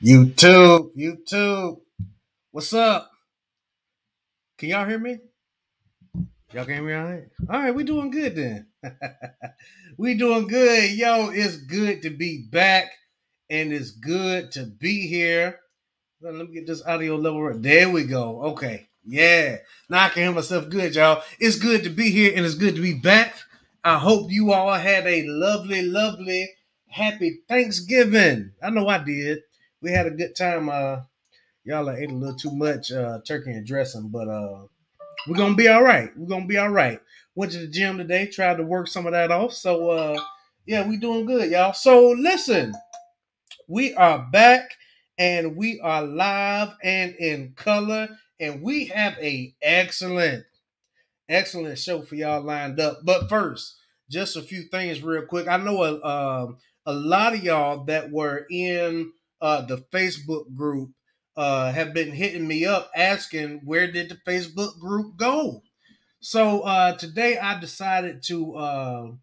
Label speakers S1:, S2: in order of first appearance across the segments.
S1: YouTube. What's up? Can y'all hear me? Y'all can hear me all right? All right, we doing good then. We doing good. Yo, it's good to be back and it's good to be here. Let me get this audio level right. There we go. Okay. Yeah. Now I can hear myself good, y'all. It's good to be here and it's good to be back. I hope you all had a lovely, happy Thanksgiving. I know I did. We had a good time. Y'all ate a little too much turkey and dressing, but we're gonna be all right. We're gonna be all right. Went to the gym today, tried to work some of that off. So yeah, we doing good, y'all. So listen, we are back and we are live and in color, and we have a excellent show for y'all lined up. But first, just a few things real quick. I know a lot of y'all that were in the Facebook group have been hitting me up asking where did the Facebook group go. So today I decided to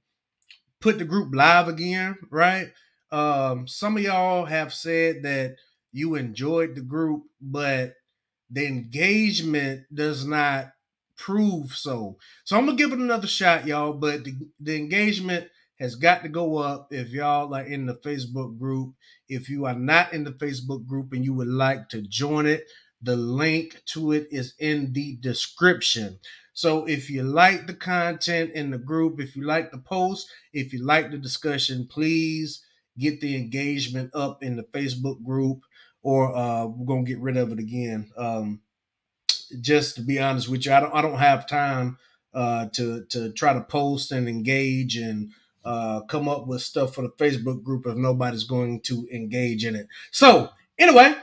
S1: put the group live again, right? Some of y'all have said that you enjoyed the group, but the engagement does not prove so. So I'm gonna give it another shot, y'all. But the engagement has got to go up if y'all are in the Facebook group. If you are not in the Facebook group and you would like to join it, the link to it is in the description. So if you like the content in the group, if you like the post, if you like the discussion, please get the engagement up in the Facebook group, or we're gonna get rid of it again. Just to be honest with you, I don't have time to try to post and engage and come up with stuff for the Facebook group if nobody's going to engage in it. So anyway,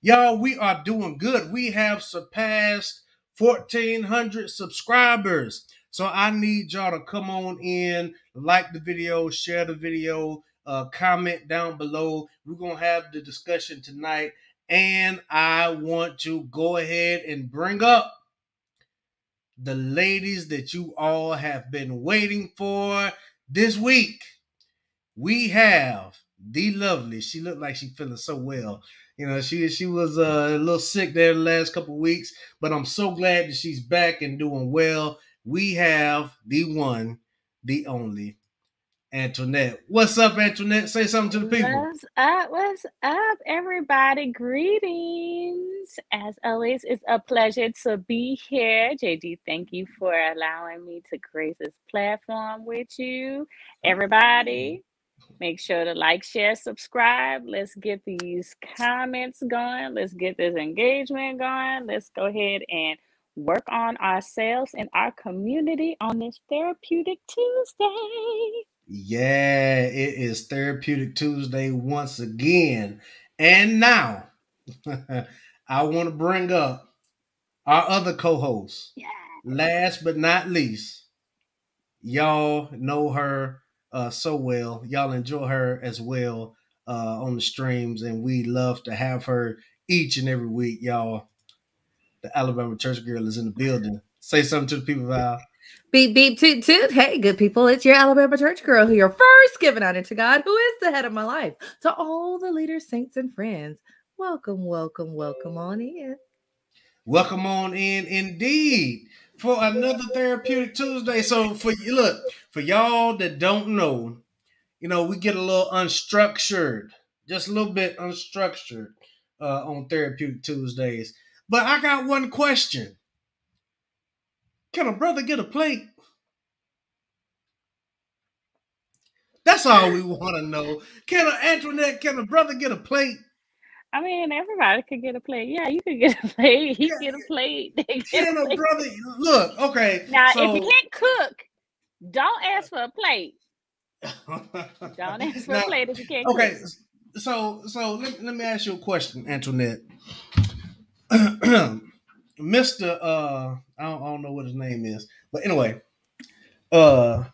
S1: y'all, we are doing good. We have surpassed 1,400 subscribers. So I need y'all to come on in, like the video, share the video, comment down below. We're going to have the discussion tonight. And I want to go ahead and bring up the ladies that you all have been waiting for this week. We have the lovely. She looked like she's feeling so well. You know, she was a little sick there the last couple of weeks, but I'm so glad that she's back and doing well. We have the one, the only, Antionette. What's up, Antionette? Say something to the people.
S2: What's up, everybody? Greetings. As always, it's a pleasure to be here. JD, thank you for allowing me to grace this platform with you. Everybody, make sure to like, share, subscribe. Let's get these comments going. Let's get this engagement going. Let's go ahead and work on ourselves and our community on this Therapeutic Tuesday.
S1: Yeah, it is Therapeutic Tuesday once again. And now I want to bring up our other co host.
S2: Yeah.
S1: Last but not least, y'all know her so well. Y'all enjoy her as well on the streams, and we love to have her each and every week, y'all. The Alabama Church Girl is in the building. Say something to the people, Val.
S3: Beep, beep, toot, toot. Hey, good people. It's your Alabama church girl here, first giving honor to God, who is the head of my life. To all the leaders, saints, and friends, welcome on in.
S1: Welcome on in, indeed, for another Therapeutic Tuesday. So, for y'all that don't know, we get a little unstructured, just a little bit unstructured on Therapeutic Tuesdays. But I got one question: can a brother get a plate? That's all we want to know. Can a brother get a plate?
S2: I mean, everybody could get a plate. Yeah, you could get a plate. He
S1: Can,
S2: get a plate. They get
S1: can
S2: a
S1: a
S2: plate.
S1: brother look? Okay,
S2: Now, if you
S1: so
S2: can't cook, don't ask for a plate. Don't ask for a
S1: now,
S2: plate if you can't cook.
S1: okay, so let me ask you a question, Antoinette. Mr. I don't know what his name is, but anyway, uh,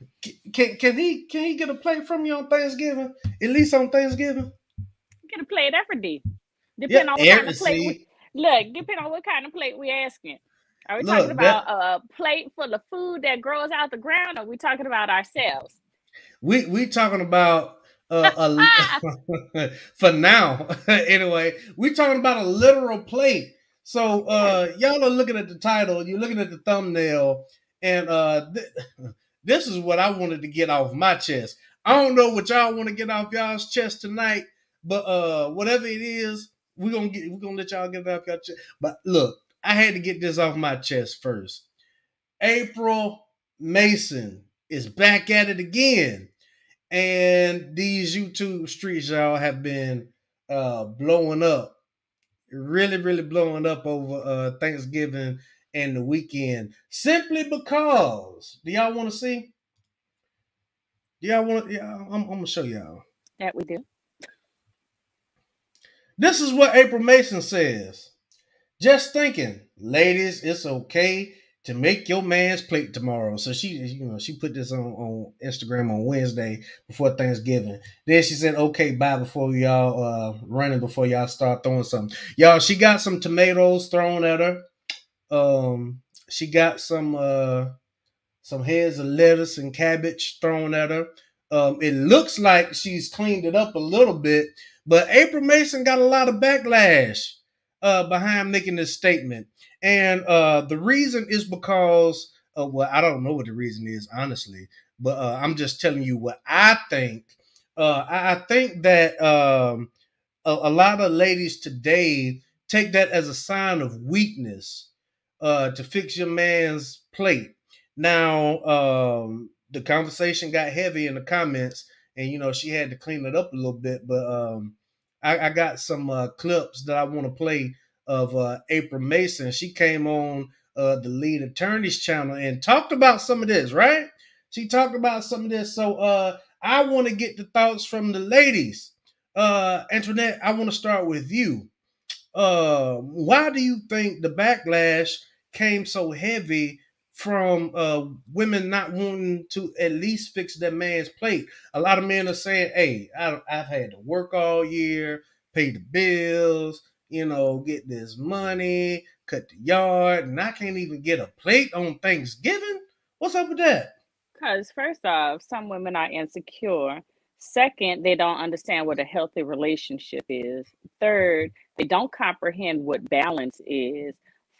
S1: can he get a plate from you on Thanksgiving? At least on Thanksgiving?
S2: Get a plate every day.
S1: Yeah,
S2: Depending on what kind of plate we
S1: see,
S2: look. Depending on what kind of plate we asking. Are we talking
S1: look that
S2: about a plate full of food that grows out the ground, or are we talking about ourselves?
S1: we talking about For now. Anyway, we're talking about a literal plate. So y'all are looking at the title, you're looking at the thumbnail, and this is what I wanted to get off my chest. I don't know what y'all want to get off y'all's chest tonight, but whatever it is, we're gonna let y'all get it off your chest. But look, I had to get this off my chest first. April Mason is back at it again. And these YouTube streets, y'all, have been blowing up, really blowing up over Thanksgiving and the weekend, simply because. Do y'all want to see? Do y'all want? Yeah, I'm gonna show y'all.
S2: That we do.
S1: This is what April Mason says. Just thinking, ladies, it's okay to make your man's plate tomorrow. So she put this on Instagram on Wednesday before Thanksgiving. Then she said, okay, bye before y'all running before y'all start throwing something. Y'all, she got some tomatoes thrown at her. She got some heads of lettuce and cabbage thrown at her. It looks like she's cleaned it up a little bit, but April Mason got a lot of backlash behind making this statement. And the reason is because, well, I don't know what the reason is, honestly, but I'm just telling you what I think. I think that a lot of ladies today take that as a sign of weakness to fix your man's plate. Now, the conversation got heavy in the comments, and she had to clean it up a little bit. But I got some clips that I want to play of April Mason. She came on the lead attorney's channel and talked about some of this, right? She talked about some of this. So I want to get the thoughts from the ladies. Antionette, I want to start with you. Why do you think the backlash came so heavy from women not wanting to at least fix their man's plate? A lot of men are saying, hey, I've had to work all year, pay the bills, get this money, cut the yard, and I can't even get a plate on Thanksgiving. What's up with that?
S2: Because, first off, some women are insecure. Second, they don't understand what a healthy relationship is. Third, they don't comprehend what balance is.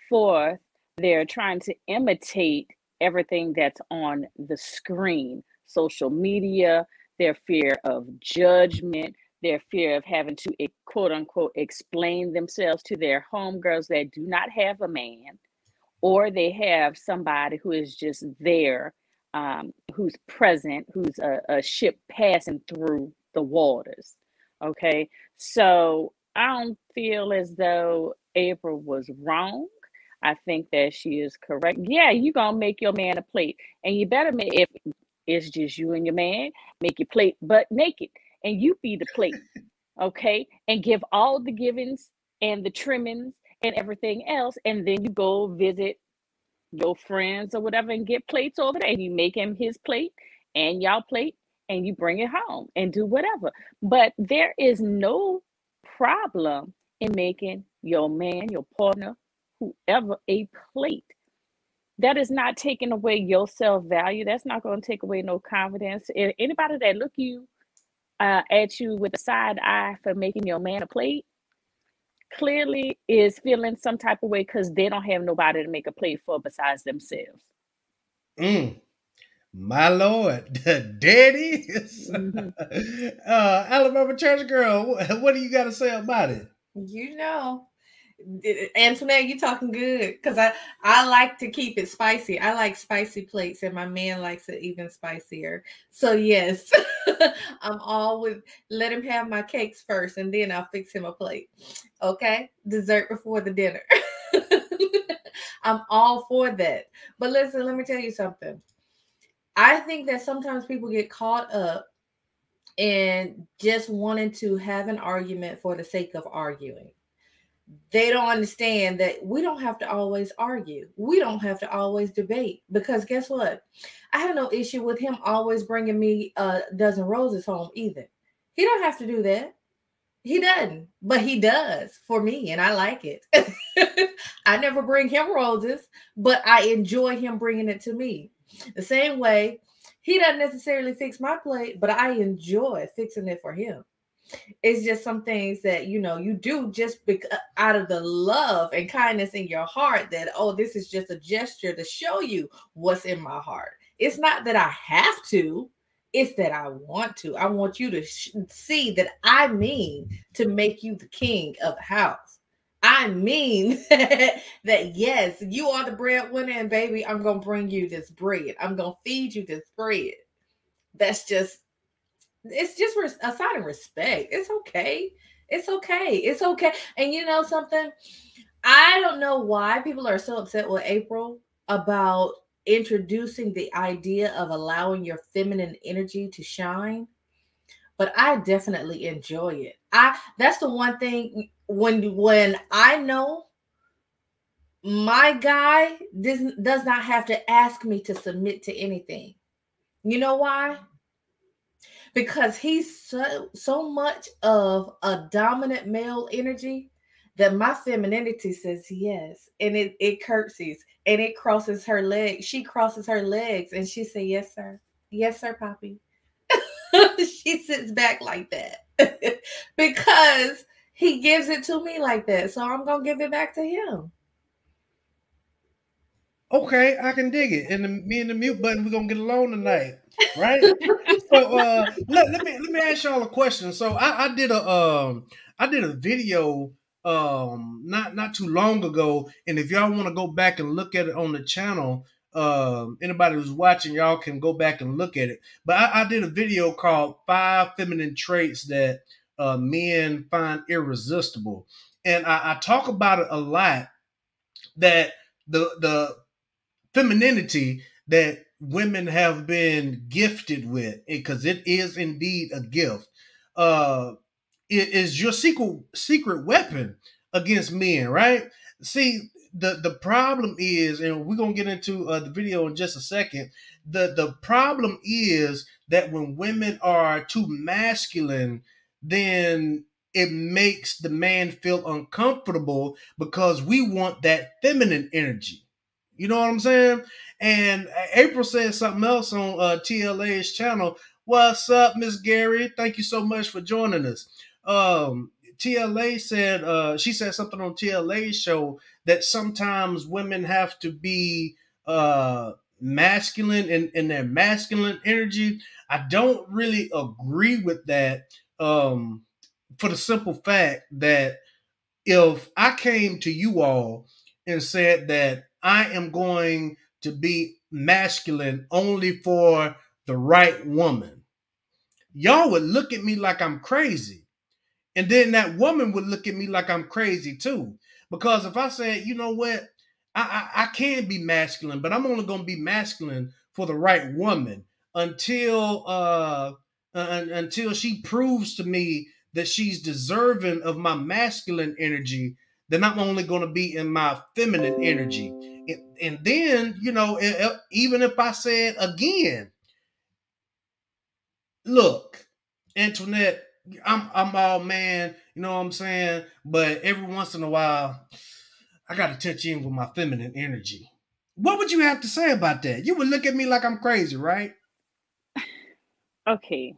S2: Fourth, they're trying to imitate everything that's on the screen, social media, their fear of judgment, their fear of having to quote unquote explain themselves to their homegirls that do not have a man, or they have somebody who is just there, who's present, who's a ship passing through the waters. Okay, so I don't feel as though April was wrong. I think that she is correct. Yeah, you gonna make your man a plate, and you better make, if it's just you and your man, make your plate butt naked, and you be the plate, okay, and give all the givings and the trimmings and everything else, and then you go visit your friends or whatever and get plates over there, and you make him his plate and y'all plate, and you bring it home and do whatever. But there is no problem in making your man, your partner, whoever, a plate. That is not taking away your self-value. That's not going to take away no confidence. Anybody that look at you with a side eye for making your man a plate clearly is feeling some type of way because they don't have nobody to make a plate for besides themselves.
S1: My Lord, daddy. Alabama church girl, what do you got to say about it?
S3: Antionette, you talking good, because I like to keep it spicy. I like spicy plates, and my man likes it even spicier. So yes, I'm all with, let him have my cakes first, and then I'll fix him a plate. Okay, dessert before the dinner. I'm all for that. But listen, let me tell you something. I think that sometimes people get caught up in just wanting to have an argument for the sake of arguing. They don't understand that we don't have to always argue. We don't have to always debate, because guess what? I have no issue with him always bringing me a dozen roses home either. He don't have to do that. He doesn't, but he does for me, and I like it. I never bring him roses, but I enjoy him bringing it to me. The same way He doesn't necessarily fix my plate, but I enjoy fixing it for him. It's just some things that you do just out of the love and kindness in your heart, that, oh, this is just a gesture to show you what's in my heart. It's not that I have to, it's that I want to. I want you to see that I mean to make you the king of the house. I mean that yes, you are the breadwinner, and baby, I'm gonna bring you this bread. I'm gonna feed you this bread. That's just it's just a sign of respect. It's okay. It's okay. It's okay. And you know something? I don't know why people are so upset with April about introducing the idea of allowing your feminine energy to shine, but I definitely enjoy it. I That's the one thing when I know my guy does not have to ask me to submit to anything. You know why? Because he's so much of a dominant male energy that my femininity says yes, and it curtsies and it crosses her legs. She crosses her legs and she say, yes sir, Poppy. She sits back like that because he gives it to me like that, so I'm gonna give it back to him.
S1: Okay, I can dig it. And me and the mute button, we're gonna get along tonight, right? So let me ask y'all a question. So I did a video not too long ago, and if y'all want to go back and look at it on the channel, anybody who's watching, y'all can go back and look at it. But I did a video called 5 Feminine Traits That Men Find Irresistible. And I talk about it a lot, that the femininity that women have been gifted with, because it is indeed a gift. It is your secret weapon against men, right? See, the problem is, and we're gonna get into the video in just a second. The problem is that when women are too masculine, then it makes the man feel uncomfortable because we want that feminine energy. You know what I'm saying? And April said something else on TLA's channel. What's up, Miss Gary? Thank you so much for joining us. TLA said, she said something on TLA's show, that sometimes women have to be masculine in their masculine energy. I don't really agree with that, for the simple fact that if I came to you all and said that I am going to be masculine only for the right woman, y'all would look at me like I'm crazy. And then that woman would look at me like I'm crazy too. Because if I said, you know what, I can be masculine, but I'm only going to be masculine for the right woman until she proves to me that she's deserving of my masculine energy, then I'm only going to be in my feminine energy. And then, even if I said again, look, Antionette, I'm all man, you know what I'm saying? But every once in a while, I gotta touch in with my feminine energy. What would you have to say about that? You would look at me like I'm crazy, right?
S2: Okay,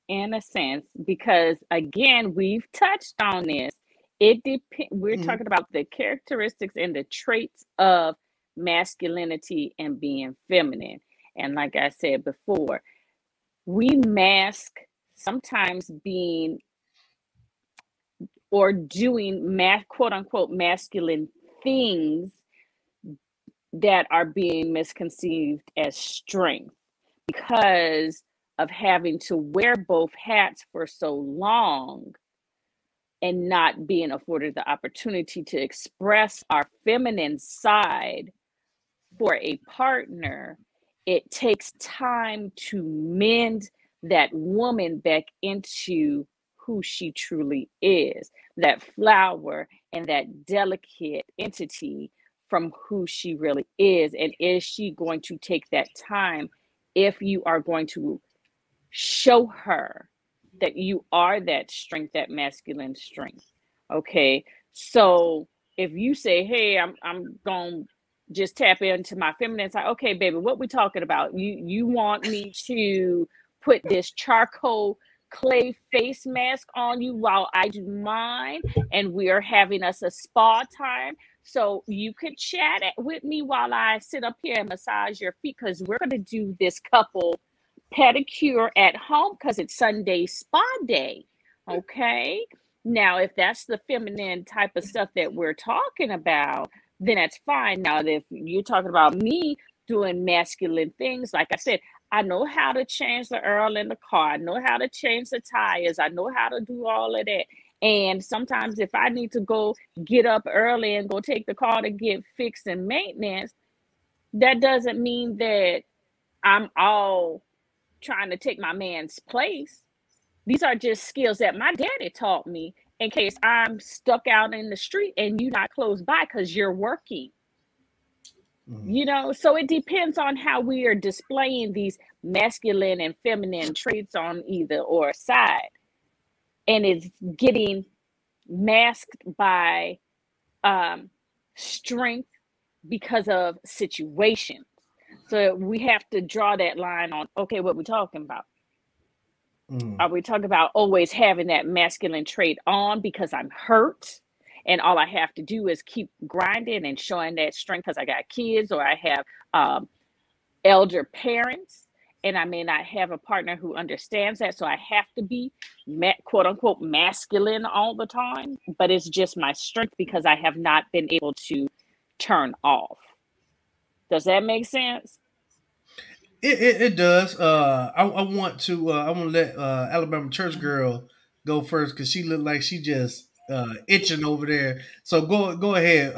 S2: in a sense, because again, we've touched on this. It depends. We're
S1: Mm-hmm.
S2: talking about the characteristics and the traits of masculinity and being feminine. And like I said before, we mask sometimes being or doing quote unquote masculine things that are being misconceived as strength because of having to wear both hats for so long and not being afforded the opportunity to express our feminine side for a partner. It takes time to mend that woman back into who she truly is, that flower and that delicate entity from who she really is. And is she going to take that time if you are going to show her that you are that strength, that masculine strength? Okay. So if you say, hey, I'm going to just tap into my feminine side. Okay, baby, what we talking about? You want me to put this charcoal clay face mask on you while I do mine, and we are having us a spa time. So you could chat with me while I sit up here and massage your feet, because we're going to do this couple pedicure at home because it's Sunday spa day. Okay. Now, if that's the feminine type of stuff that we're talking about, then that's fine. Now, if you're talking about me doing masculine things, like I said, I know how to change the oil in the car. I know how to change the tires. I know how to do all of that. And sometimes if I need to go get up early and go take the car to get fixed and maintenance, that doesn't mean that I'm all trying to take my man's place. These are just skills that my daddy taught me in case I'm stuck out in the street and you're not close by because you're working. So it depends on how we are displaying these masculine and feminine traits on either or side. And it's getting masked by strength because of situations. So we have to draw that line on, okay, what we're talking about. Are we talking about always having that masculine trait on because I'm hurt and all I have to do is keep grinding and showing that strength because I got kids or I have elder parents and I may not have a partner who understands that, so I have to be quote unquote masculine all the time, but it's just my strength because I have not been able to turn off. Does that make sense?
S1: It does. I want to let Alabama church girl go first because she looked like she just itching over there. So go ahead,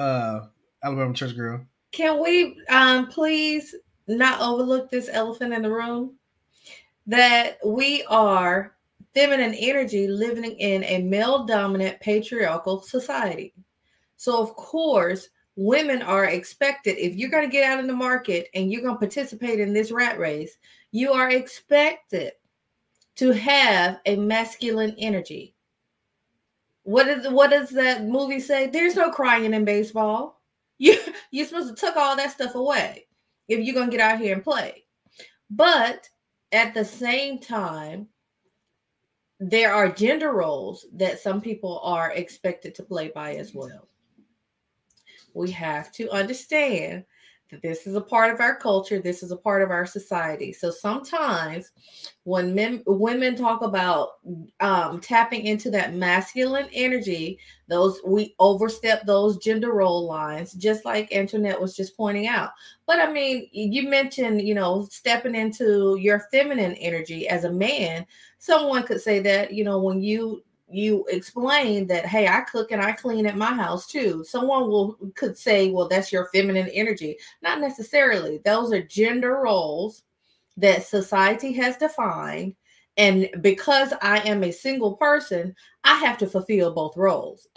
S1: Alabama church girl.
S3: Can we please not overlook this elephant in the room? That we are feminine energy living in a male dominant patriarchal society. So of course, women are expected, if you're going to get out in the market and you're going to participate in this rat race, you are expected to have a masculine energy. What does that movie say? There's no crying in baseball. You're supposed to tuck all that stuff away if you're going to get out here and play. But at the same time, there are gender roles that some people are expected to play by as well. We have to understand that this is a part of our culture. This is a part of our society. So sometimes when women talk about tapping into that masculine energy, we overstep those gender role lines, just like Antionette was just pointing out. But I mean, you mentioned, stepping into your feminine energy as a man. Someone could say that, when you explain that, hey, I cook and I clean at my house too. Someone could say, well, that's your feminine energy. Not necessarily. Those are gender roles that society has defined. And because I am a single person, I have to fulfill both roles.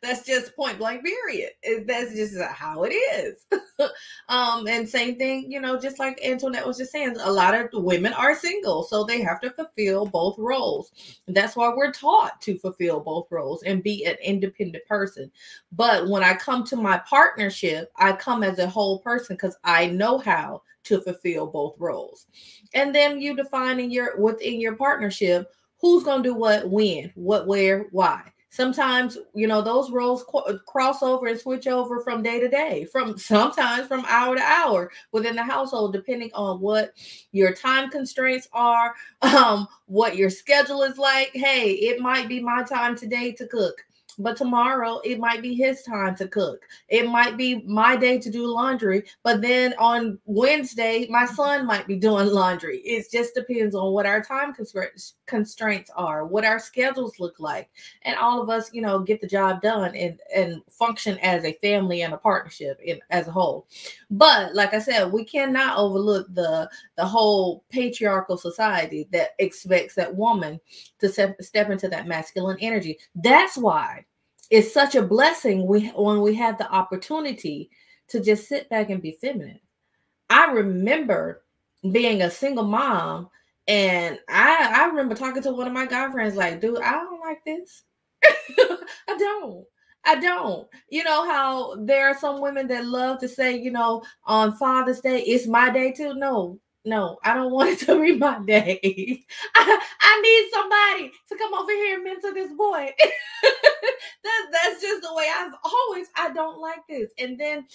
S3: That's just point blank, period. That's just how it is. And same thing, just like Antionette was just saying, a lot of women are single, so they have to fulfill both roles. That's why we're taught to fulfill both roles and be an independent person. But when I come to my partnership, I come as a whole person because I know how to fulfill both roles. And then you define within your partnership who's going to do what, when, what, where, why. Sometimes, those roles cross over and switch over from day to day, sometimes from hour to hour within the household, depending on what your time constraints are, what your schedule is like. Hey, it might be my time today to cook, but tomorrow it might be his time to cook. It might be my day to do laundry, but then on Wednesday, my son might be doing laundry. It just depends on what our time constraints are, what our schedules look like. And all of us, get the job done and function as a family and a partnership as a whole. But like I said, we cannot overlook the whole patriarchal society that expects that woman to step into that masculine energy. That's why it's such a blessing when we have the opportunity to just sit back and be feminine. I remember being a single mom, and I remember talking to one of my guy friends like, dude, I don't like this. I don't. I don't. You know how there are some women that love to say, on Father's Day, it's my day too. No, no, I don't want it to be my day. I need somebody to come over here and mentor this boy. That's just the way I don't like this. And then,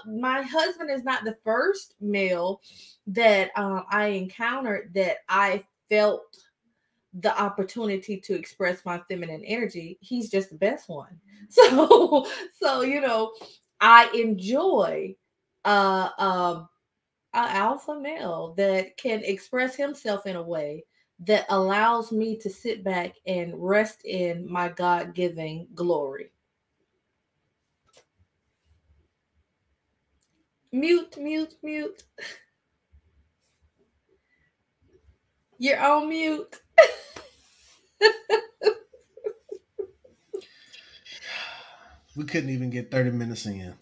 S3: my husband is not the first male that I encountered that I felt the opportunity to express my feminine energy. He's just the best one. So I enjoy uh um an alpha male that can express himself in a way that allows me to sit back and rest in my God-given glory. Mute, mute, mute. You're on mute.
S1: We couldn't even get 30 minutes in.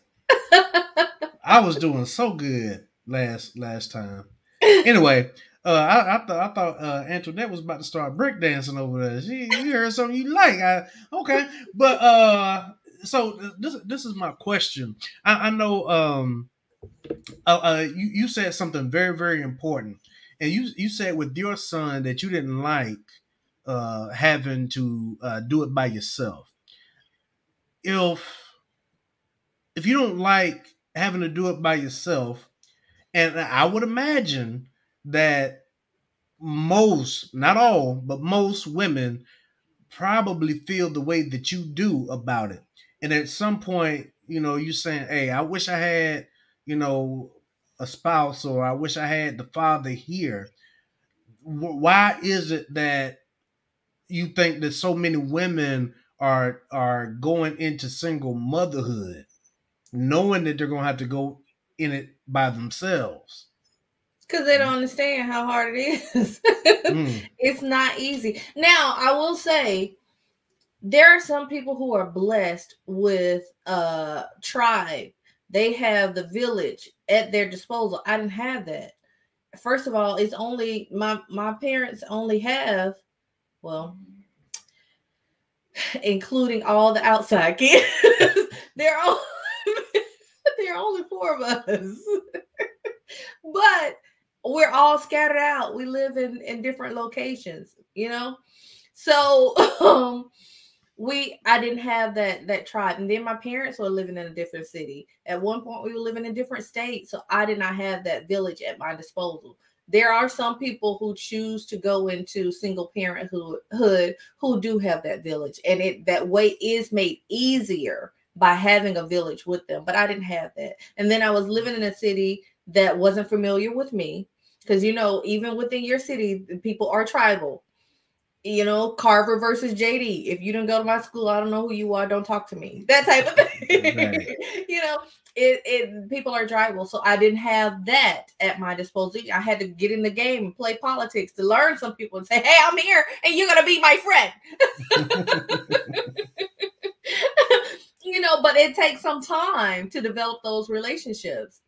S1: I was doing so good last time. Anyway, I thought Antionette was about to start breakdancing over there. You heard something you like. Okay, but so this is my question. I know you said something very very important, and you said with your son that you didn't like having to do it by yourself. If you don't like having to do it by yourself, and I would imagine that most, not all, but most women probably feel the way that you do about it. And at some point, you saying, "Hey, I wish I had, you know, a spouse, or I wish I had the father here." Why is it that you think that so many women are going into single motherhood, knowing that they're going to have to go in it by themselves?
S3: Because they don't understand how hard it is.
S1: Mm.
S3: It's not easy. Now, I will say, there are some people who are blessed with a tribe. They have the village at their disposal. I didn't have that. First of all, it's only my parents only have, well, including all the outside kids. they're all there are only four of us. But we're all scattered out. We live in different locations, So I didn't have that tribe. And then my parents were living in a different city. At one point we were living in different states. So I did not have that village at my disposal. There are some people who choose to go into single parenthood who do have that village. And that way is made easier by having a village with them. But I didn't have that. And then I was living in a city that wasn't familiar with me. Because, even within your city, people are tribal. Carver versus JD. If you didn't go to my school, I don't know who you are. Don't talk to me. That type of thing. Right. People are tribal. So I didn't have that at my disposal. I had to get in the game and play politics to learn some people and say, "Hey, I'm here and you're going to be my friend." But it takes some time to develop those relationships,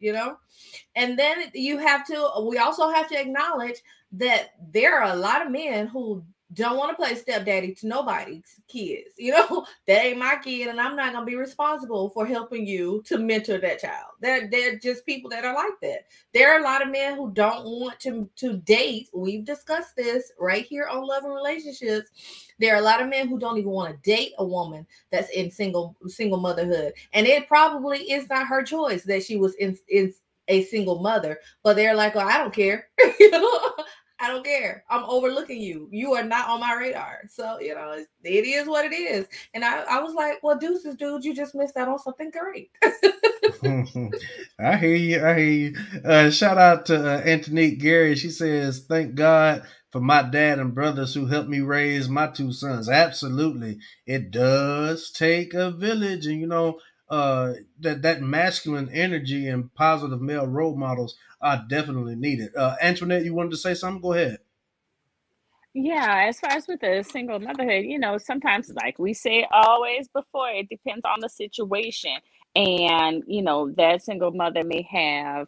S3: And then we also have to acknowledge that there are a lot of men who don't want to play stepdaddy to nobody's kids. That ain't my kid, and I'm not going to be responsible for helping you to mentor that child. They're just people that are like that. There are a lot of men who don't want to date. We've discussed this right here on Love and Relationships. There are a lot of men who don't even want to date a woman that's in single motherhood. And it probably is not her choice that she was in a single mother, but they're like, "Well, I don't care." I don't care. I'm overlooking you. You are not on my radar. So, it is what it is. And I was like, "Well, deuces, dude, you just missed out on something great."
S1: I hear you. I hear you. Shout out to Antionette Gary. She says, "Thank God for my dad and brothers who helped me raise my two sons." Absolutely. It does take a village. And, that masculine energy and positive male role models are definitely needed. Antionette, you wanted to say something? Go ahead.
S2: Yeah, as far as with the single motherhood, sometimes, like we say always before, it depends on the situation. And, that single mother may have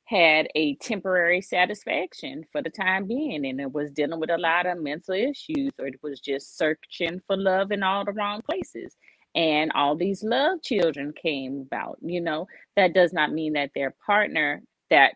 S2: had a temporary satisfaction for the time being, and it was dealing with a lot of mental issues, or it was just searching for love in all the wrong places. and all these love children came about. That does not mean that their partner, that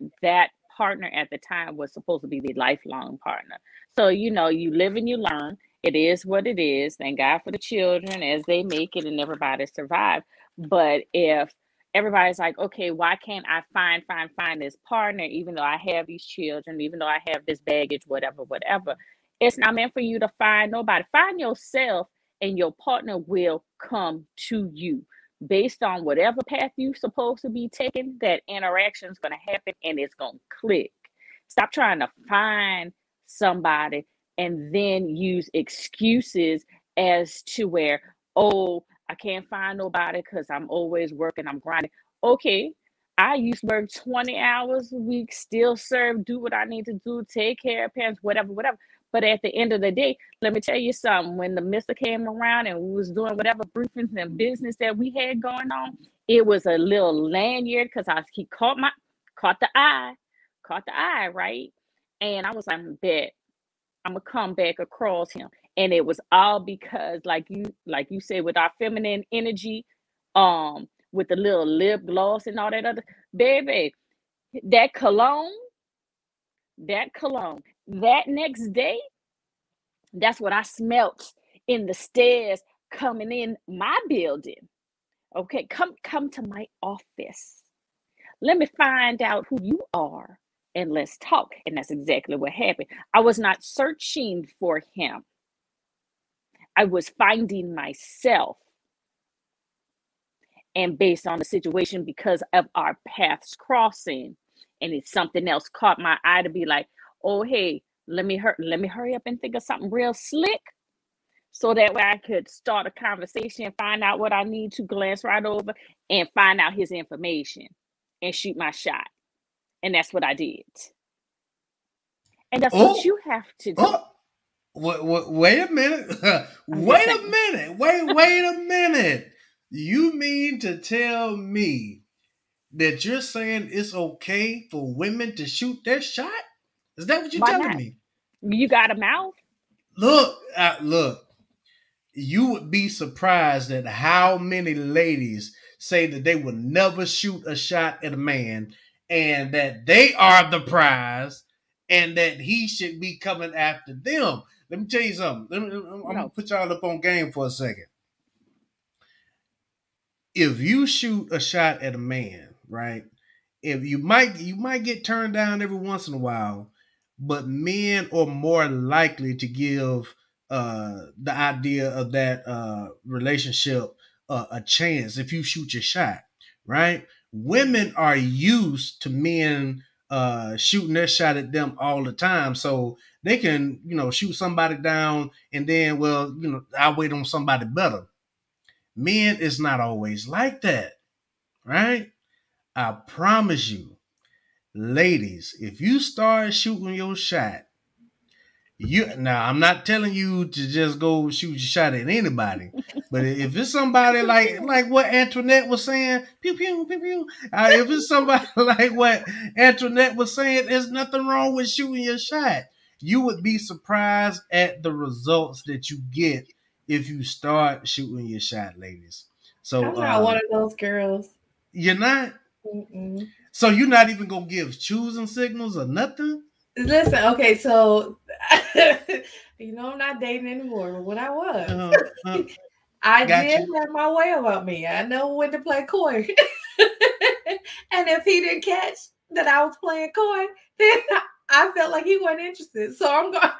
S2: partner at the time was supposed to be the lifelong partner. So you live and you learn. It is what it is. Thank God for the children as they make it and everybody survive. But if everybody's like, okay, why can't I find this partner, even though I have these children, even though I have this baggage, whatever. It's not meant for you to find nobody. Find yourself, and your partner will come to you based on whatever path you're supposed to be taking. That interaction is going to happen and it's going to click. Stop trying to find somebody and then use excuses as to where, oh, I can't find nobody because I'm always working, I'm grinding. Okay, I used to work 20 hours a week, still serve, do what I need to do, take care of parents, whatever. But at the end of the day, let me tell you something. When the mister came around and we was doing whatever briefings and business that we had going on, it was a little lanyard because he caught the eye, right? And I was like, bet I'm gonna come back across him. And it was all because, like you said, with our feminine energy, with the little lip gloss and all that other, baby, that cologne, that next day, that's what I smelt in the stairs coming in my building. Okay, come to my office. Let me find out who you are and let's talk. And that's exactly what happened. I was not searching for him. I was finding myself. And based on the situation, because of our paths crossing, and it's something else caught my eye to be like, oh, hey, let me hurry up and think of something real slick. So that way I could start a conversation and find out what I need to, glance right over and find out his information and shoot my shot. And that's what I did. And that's what you have to do.
S1: Wait a minute. Wait a minute. You mean to tell me that you're saying it's okay for women to shoot their shot? Is that what you're telling me?
S2: You got a mouth?
S1: Look. You would be surprised at how many ladies say that they will never shoot a shot at a man and that they are the prize and that he should be coming after them. Let me tell you something. I'm going to put y'all up on game for a second. If you shoot a shot at a man, right? If you might get turned down every once in a while, but men are more likely to give the idea of that relationship a chance if you shoot your shot, right? Women are used to men shooting their shot at them all the time, so they can shoot somebody down and then I'll wait on somebody better. Men is not always like that, right? I promise you, ladies, if you start shooting your shot, now I'm not telling you to just go shoot your shot at anybody, but if it's somebody like what Antionette was saying, pew pew pew pew. If it's somebody like what Antionette was saying, there's nothing wrong with shooting your shot. You would be surprised at the results that you get if you start shooting your shot, ladies. So
S3: I'm not one of those girls.
S1: You're not?
S3: Mm-mm.
S1: So you're not even gonna give choosing signals or nothing?
S3: Listen, okay, so I'm not dating anymore, but when I was, I did have my way about me. I know when to play coy. And if he didn't catch that I was playing coy, then I felt like he wasn't interested. So I'm going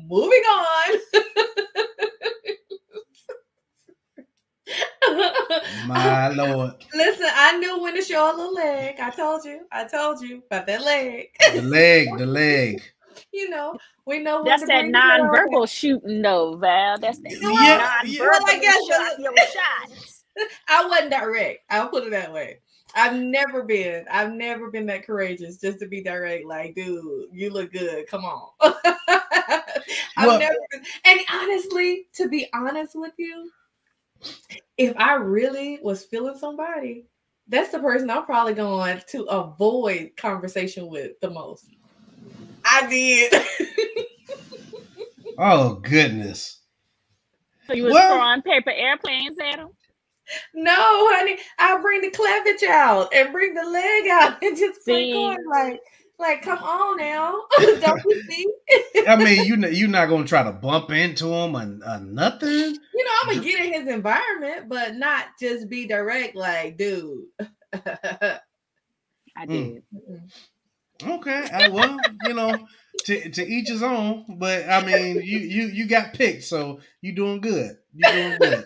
S3: moving on.
S1: My Lord.
S3: Listen, I knew when to show a little leg. I told you about that leg.
S1: The leg.
S3: We know when
S2: that's
S3: to
S2: that
S3: bring
S2: nonverbal shooting, though, Val. That's that nonverbal your shots.
S3: I wasn't direct. I'll put it that way. I've never been that courageous just to be direct. Like, dude, you look good. Come on. I've never been. And honestly, to be honest with you, if I really was feeling somebody, that's the person I'm probably going to avoid conversation with the most. I did.
S1: Oh, goodness.
S2: So you was
S1: Well,
S2: throwing paper airplanes at them?
S3: No, honey, I'll bring the cleavage out and bring the leg out and just play
S2: See,
S3: corn. Like, come on now. Don't you see?
S1: I mean, you're not gonna try to bump into him or nothing.
S3: I'm gonna get in his environment, but not just be direct, like, dude.
S2: I did.
S1: Okay, well, to each his own. But I mean, you got picked, so you're doing good. You're doing good.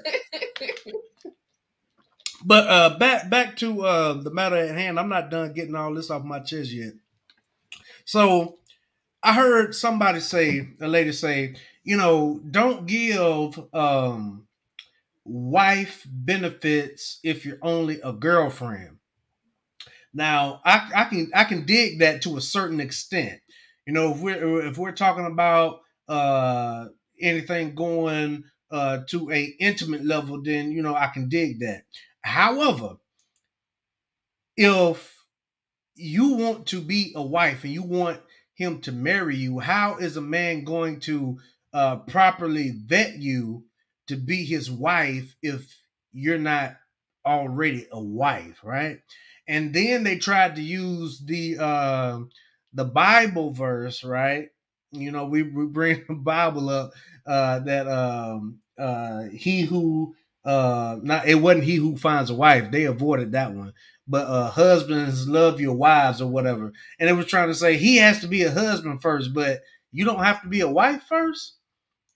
S1: But back to the matter at hand. I'm not done getting all this off my chest yet. So I heard a lady say, don't give wife benefits if you're only a girlfriend. Now, I can dig that to a certain extent. If we're talking about anything going to a intimate level, then I can dig that. However, if you want to be a wife and you want him to marry you, how is a man going to properly vet you to be his wife if you're not already a wife, right? And then they tried to use the Bible verse, right? We bring the Bible up that he who not it wasn't he who finds a wife. They avoided that one, but husbands love your wives or whatever. And it was trying to say he has to be a husband first, but you don't have to be a wife first.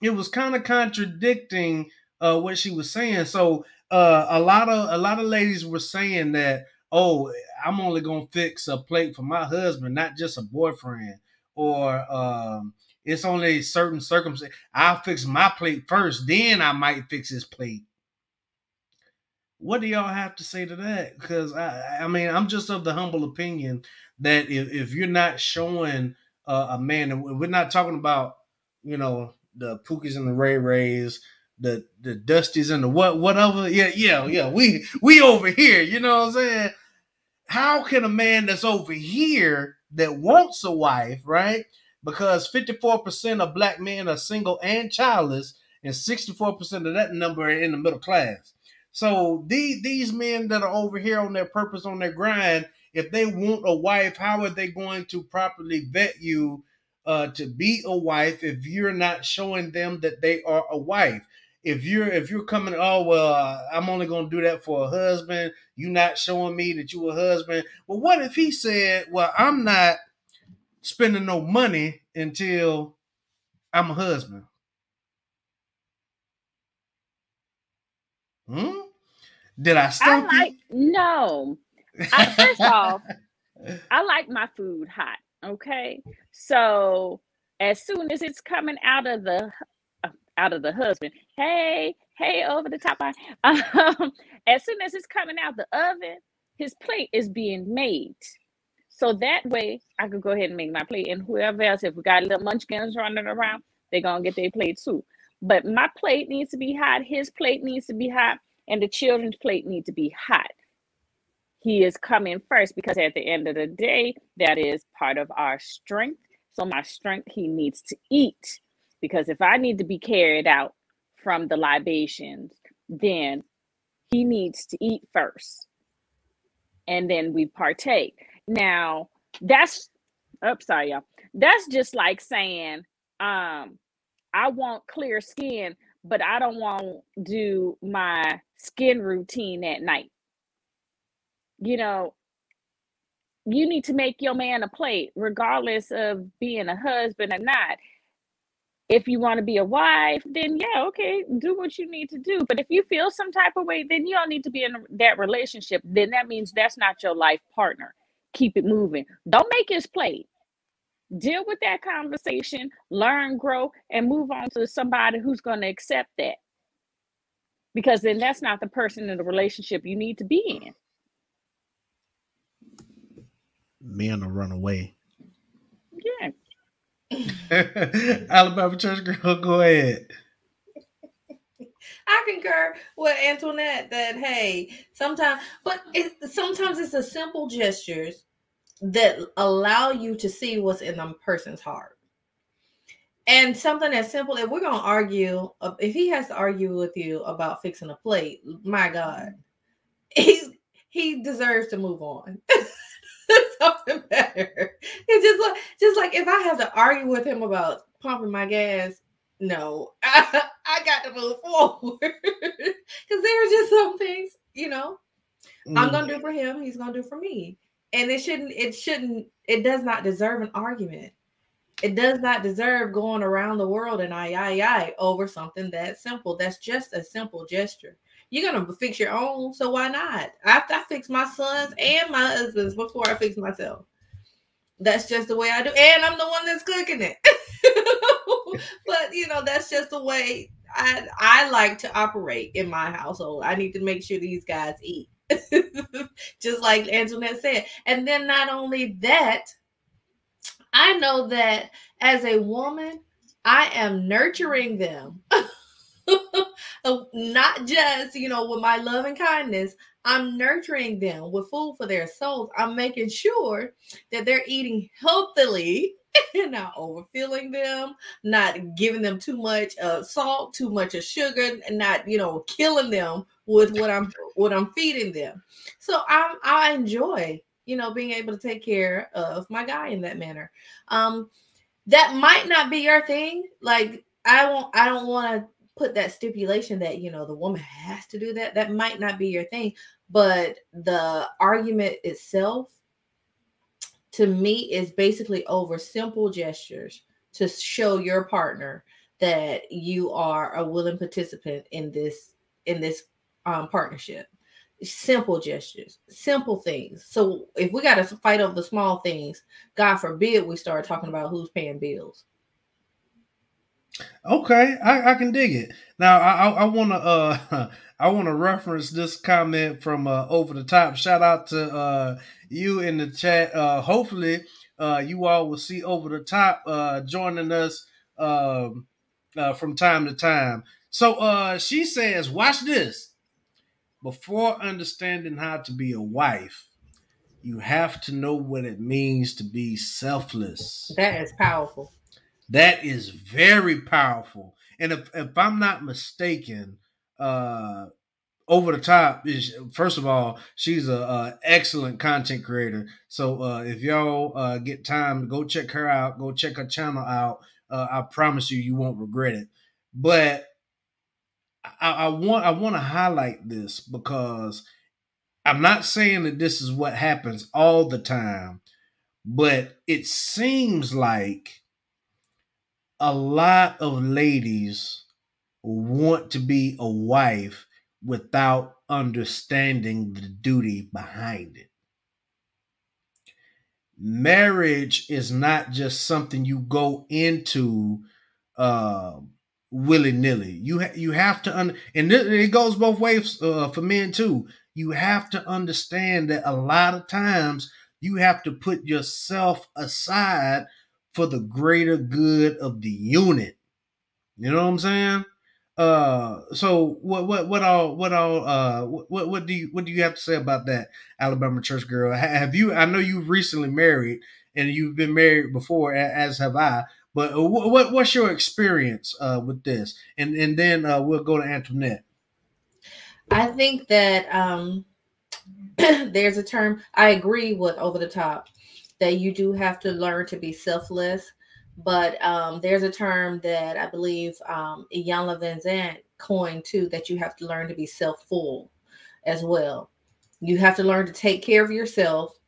S1: It was kind of contradicting what she was saying. So a lot of ladies were saying that, oh, I'm only gonna fix a plate for my husband, not just a boyfriend, or it's only certain circumstances. I'll fix my plate first, then I might fix his plate. What do y'all have to say to that? Because I mean, I'm just of the humble opinion that if you're not showing a man, and we're not talking about the Pookies and the Ray Rays, the Dusties and the whatever. Yeah. We over here. You know what I'm saying? How can a man that's over here that wants a wife, right? Because 54% of black men are single and childless, and 64% of that number are in the middle class. So these men that are over here on their purpose, on their grind, if they want a wife, how are they going to properly vet you to be a wife if you're not showing them that they are a wife? If you're coming, oh well, I'm only gonna do that for a husband. You not showing me that you a husband. Well, what if he said, well, I'm not spending no money until I'm a husband? Hmm? Did I stump you?
S2: No. First off, I like my food hot. Okay, so as soon as it's coming out of the husband, hey, over the top. As soon as it's coming out the oven, his plate is being made. So that way, I could go ahead and make my plate, and whoever else, if we got little munchkins running around, they're gonna get their plate too. But my plate needs to be hot. His plate needs to be hot, and the children's plate needs to be hot. He is coming first because at the end of the day, that is part of our strength. So my strength, he needs to eat. Because if I need to be carried out from the libations, then he needs to eat first. And then we partake. Now, that's sorry, y'all. That's just like saying, I want clear skin, but I don't want to do my skin routine at night. You need to make your man a plate, regardless of being a husband or not. If you want to be a wife, then yeah, okay, do what you need to do. But if you feel some type of way, then you don't need to be in that relationship. Then that means that's not your life partner. Keep it moving. Don't make his plate. Deal with that conversation, learn, grow, and move on to somebody who's going to accept that. Because then that's not the person in the relationship you need to be in.
S1: Men will run away.
S2: Yeah.
S1: Alabama church girl, go ahead.
S3: I concur with Antionette that sometimes it's the simple gestures that allow you to see what's in the person's heart. And something as simple, if we're gonna argue, if he has to argue with you about fixing a plate, my God, he deserves to move on. Something better. It's just like if I have to argue with him about pumping my gas, no, I got to move forward because there are just some things, I'm gonna do for him, he's gonna do for me, and it does not deserve an argument. It does not deserve going around the world and I over something that simple. That's just a simple gesture. You're gonna fix your own, so why not? I fix my sons and my husband's before I fix myself. That's just the way I do, and I'm the one that's cooking it. But that's just the way I like to operate in my household. I need to make sure these guys eat, just like Antionette said. And then not only that, I know that as a woman, I am nurturing them. Not just, with my love and kindness, I'm nurturing them with food for their souls. I'm making sure that they're eating healthily and not overfilling them, not giving them too much salt, too much of sugar, and not, killing them with what I'm feeding them. So I enjoy, being able to take care of my guy in that manner. That might not be your thing. Like I don't want to put that stipulation that the woman has to do that. That might not be your thing, but the argument itself to me is basically over simple gestures to show your partner that you are a willing participant in this partnership. Simple gestures, simple things. So if we got to fight over the small things, God forbid we start talking about who's paying bills.
S1: Okay, I can dig it. Now I wanna I wanna reference this comment from Over the Top. Shout out to you in the chat. Hopefully you all will see Over the Top joining us from time to time. So she says, watch this. Before understanding how to be a wife, you have to know what it means to be selfless.
S3: That is powerful.
S1: That is very powerful. And if I'm not mistaken, Over the Top is, first of all, she's a excellent content creator. So if y'all get time, go check her out. Go check her channel out. I promise you won't regret it. But I want to highlight this because I'm not saying that this is what happens all the time, but it seems like a lot of ladies want to be a wife without understanding the duty behind it. Marriage is not just something you go into willy nilly. You have to and it goes both ways for men too. You have to understand that a lot of times you have to put yourself aside for the greater good of the unit. You know what I'm saying? So what do you have to say about that, Alabama church girl? Have you? I know you recently married, and you've been married before, as have I. But what's your experience with this? And then we'll go to Antionette.
S3: I think that there's a term. I agree with Over the Top that you do have to learn to be selfless. But there's a term that I believe Iyanla Vanzant coined too, that you have to learn to be self-full as well. You have to learn to take care of yourself,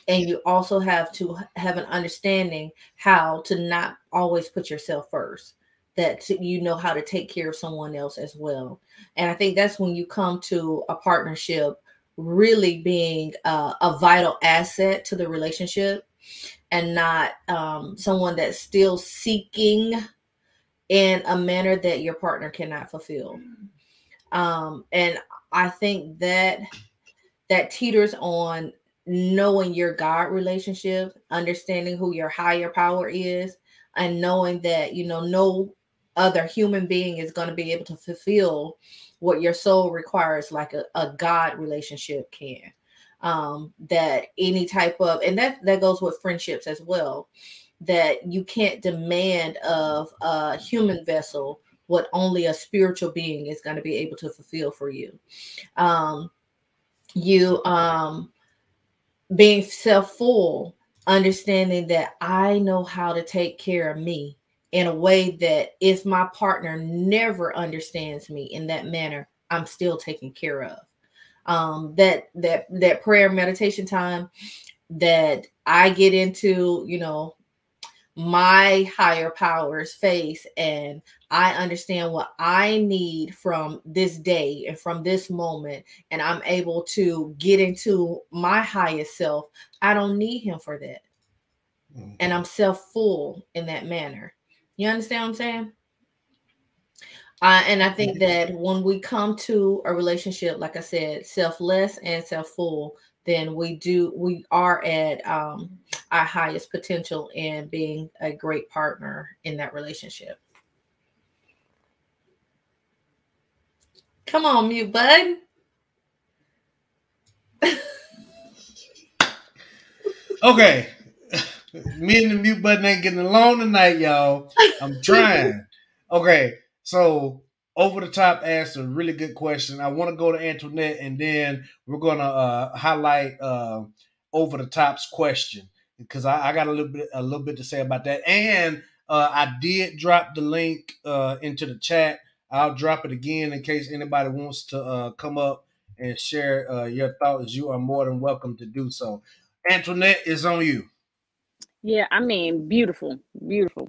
S3: and you also have to have an understanding how to not always put yourself first, that you know how to take care of someone else as well. And I think that's when you come to a partnership really being a vital asset to the relationship, and not someone that's still seeking in a manner that your partner cannot fulfill. And I think that teeters on knowing your God relationship, understanding who your higher power is, and knowing that, no other human being is going to be able to fulfill what your soul requires like a God relationship can. That any type of, and that goes with friendships as well. that you can't demand of a human vessel what only a spiritual being is going to be able to fulfill for you. Um, you being self-full, understanding that I know how to take care of me in a way that if my partner never understands me in that manner, I'm still taken care of. That prayer meditation time that I get into, my higher powers face, and I understand what I need from this day and from this moment, and I'm able to get into my highest self. I don't need him for that. And I'm self-full in that manner. You understand what I'm saying? And I think that when we come to a relationship, like I said, selfless and self-full, then we are at our highest potential in being a great partner in that relationship. Come on, mute bud.
S1: Okay. Me and the mute button ain't getting along tonight, y'all. I'm trying. Okay, so over the top asked a really good question. I want to go to Antionette, and then we're gonna highlight over the top's question because I got a little bit to say about that. And I did drop the link into the chat. I'll drop it again in case anybody wants to come up and share your thoughts. You are more than welcome to do so. Antoinette, is on you.
S2: Yeah, I mean, beautiful, beautiful.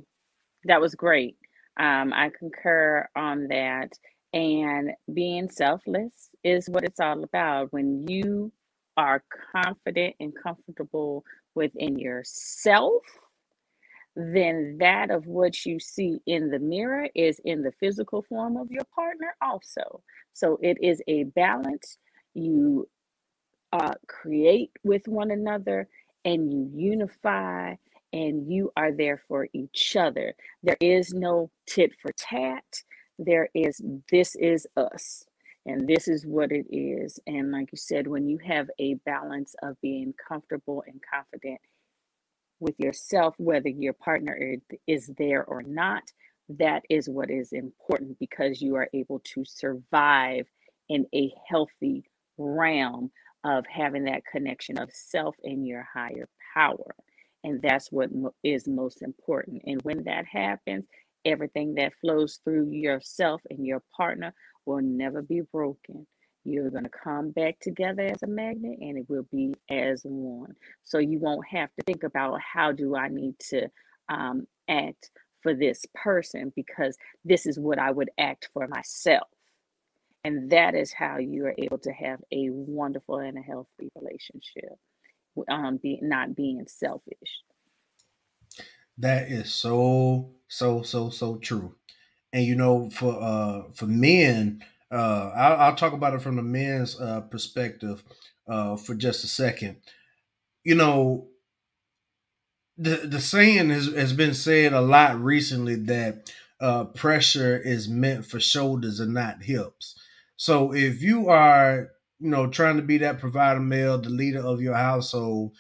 S2: That was great. I concur on that. And being selfless is what it's all about. When you are confident and comfortable within yourself, then that of what you see in the mirror is in the physical form of your partner also. So it is a balance. You create with one another and you unify and you are there for each other. There is no tit for tat. There is, this is us. And this is what it is. And like you said, when you have a balance of being comfortable and confident with yourself, whether your partner is there or not, that is what is important because you are able to survive in a healthy realm of having that connection of self and your higher power. And that's what is most important. And when that happens, everything that flows through yourself and your partner will never be broken. You're going to come back together as a magnet and it will be as one. So you won't have to think about how do I need to act for this person because this is what I would act for myself. And that is how you are able to have a wonderful and a healthy relationship, not being selfish.
S1: That is so true. And for men, I'll talk about it from the men's perspective for just a second. You know, the saying has been said a lot recently that pressure is meant for shoulders and not hips. So if you are, trying to be that provider male, the leader of your household,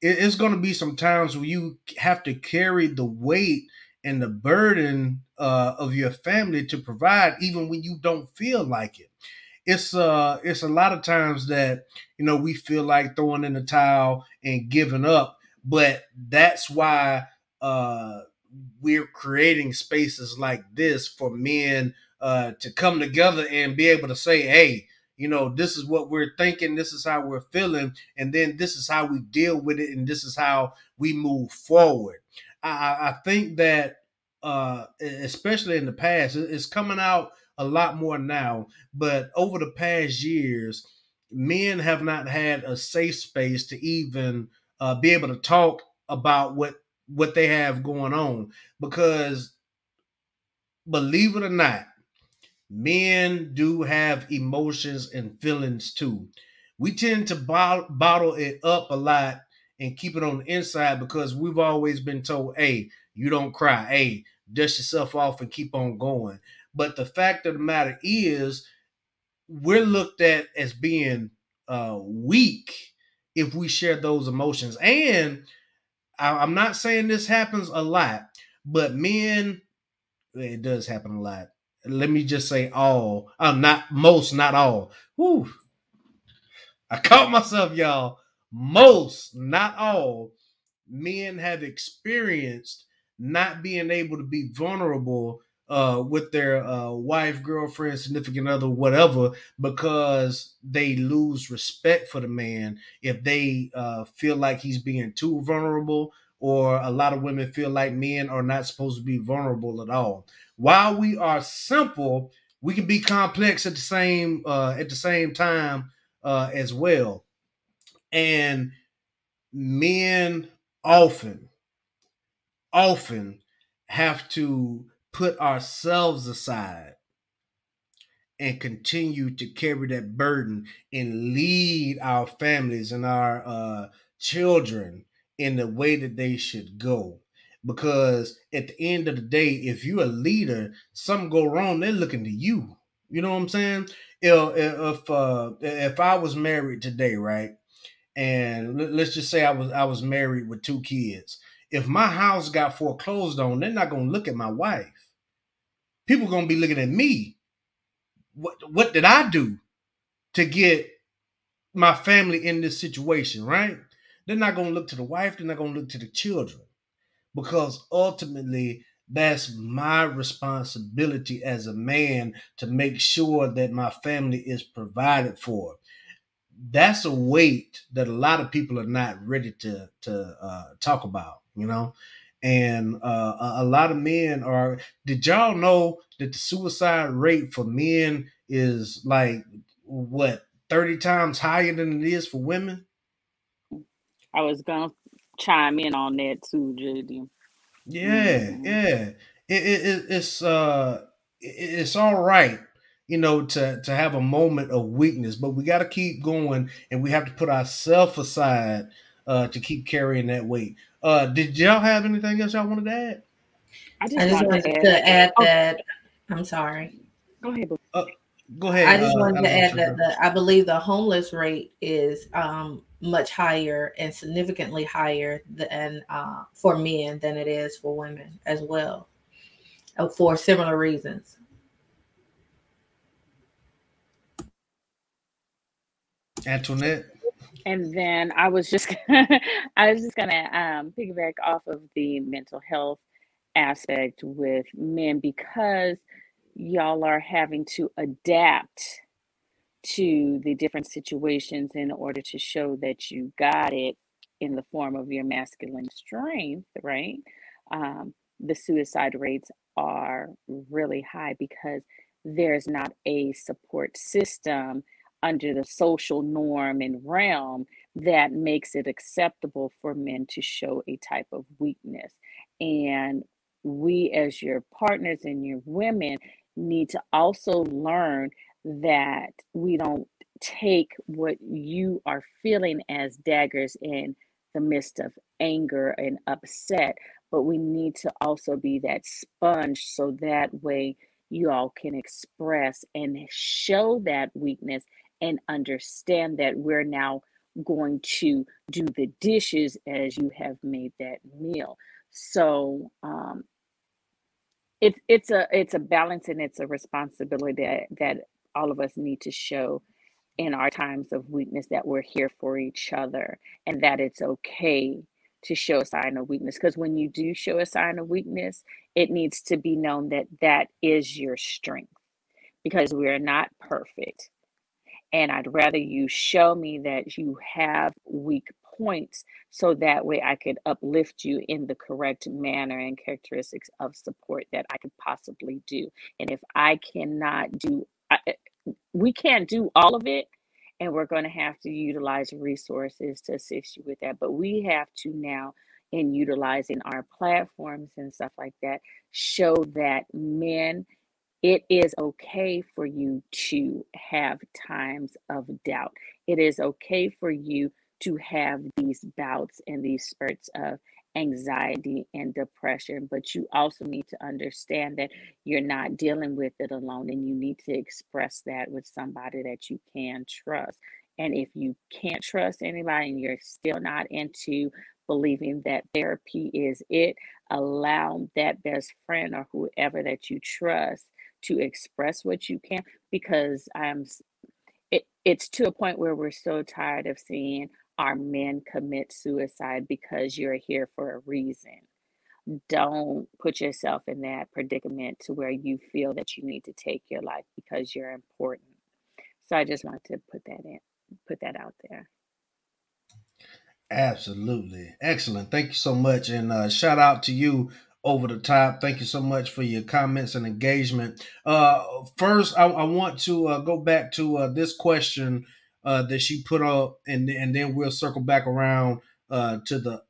S1: it's going to be some times where you have to carry the weight and the burden of your family to provide, even when you don't feel like it. It's a lot of times that we feel like throwing in the towel and giving up, but that's why we're creating spaces like this for men to come together and be able to say, hey, this is what we're thinking, this is how we're feeling, and then this is how we deal with it, and this is how we move forward. I think that especially in the past, it's coming out a lot more now, but over the past years, men have not had a safe space to even be able to talk about what they have going on, because believe it or not, men do have emotions and feelings too. We tend to bottle it up a lot and keep it on the inside because we've always been told, hey, you don't cry, hey, dust yourself off and keep on going. But the fact of the matter is, we're looked at as being weak if we share those emotions. And I'm not saying this happens a lot, but men, it does happen a lot. Let me just say all. Not most, not all. Whew. I caught myself, y'all. Most, not all, men have experienced not being able to be vulnerable with their wife, girlfriend, significant other, whatever, because they lose respect for the man if they feel like he's being too vulnerable, or a lot of women feel like men are not supposed to be vulnerable at all. While we are simple, we can be complex at the same time as well. And men often, often have to put ourselves aside and continue to carry that burden and lead our families and our children in the way that they should go. Because at the end of the day, if you're a leader, something go wrong, they're looking to you. You know what I'm saying? If I was married today, right? And let's just say I was married with two kids. If my house got foreclosed on, they're not gonna look at my wife. People gonna be looking at me. What did I do to get my family in this situation, right? They're not gonna look to the wife, they're not gonna look to the children. Because ultimately that's my responsibility as a man to make sure that my family is provided for. That's a weight that a lot of people are not ready to talk about, you know. And a lot of men are. Did y'all know that the suicide rate for men is like what 30 times higher than it is for women?
S2: I was gonna chime in on that too, JD.
S1: Yeah,
S2: Hmm.
S1: yeah. It's all right, to have a moment of weakness, but we got to keep going, and we have to put ourselves aside to keep carrying that weight. Did y'all have anything else y'all wanted to add?
S2: I
S3: I
S2: just
S3: just
S2: wanted to
S3: wanted
S2: add.
S3: to add
S2: Oh,
S3: that I'm sorry.
S2: go ahead. Boo.
S1: Uh, Go ahead,
S3: I just wanted to add that
S1: Alexandra.
S3: I believe the homeless rate is much higher and significantly higher than for men than it is for women as well, for similar reasons.
S1: Antoinette.
S2: And then I was just gonna piggyback off of the mental health aspect with men because y'all are having to adapt to the different situations in order to show that you got it in the form of your masculine strength, right? The suicide rates are really high because there's not a support system under the social norm and realm that makes it acceptable for men to show a type of weakness. And we, as your partners and your women, need to also learn that we don't take what you are feeling as daggers in the midst of anger and upset, but we need to also be that sponge so that way you all can express and show that weakness and understand that we're now going to do the dishes as you have made that meal. So it's a balance and it's a responsibility that all of us need to show in our times of weakness, that we're here for each other and that it's okay to show a sign of weakness, because when you do show a sign of weakness, it needs to be known that that is your strength, because we are not perfect, and I'd rather you show me that you have weak points so that way I could uplift you in the correct manner and characteristics of support that I could possibly do. And if I cannot do, we can't do all of it, and we're going to have to utilize resources to assist you with that. But we have to now, in utilizing our platforms and stuff like that, show that men, it is okay for you to have times of doubt. It is okay for you to have these bouts and these spurts of anxiety and depression, but you also need to understand that you're not dealing with it alone, and you need to express that with somebody that you can trust. And if you can't trust anybody and you're still not into believing that therapy is it. Allow that best friend or whoever that you trust to express what you can, because it's to a point where we're so tired of seeing our men commit suicide because you're here for a reason. Don't put yourself in that predicament to where you feel that you need to take your life because you're important. So I just want to put that out there.
S1: Absolutely. Excellent. Thank you so much. And shout out to you over the top. Thank you so much for your comments and engagement. First, I want to go back to this question that she put up, and then we'll circle back around to the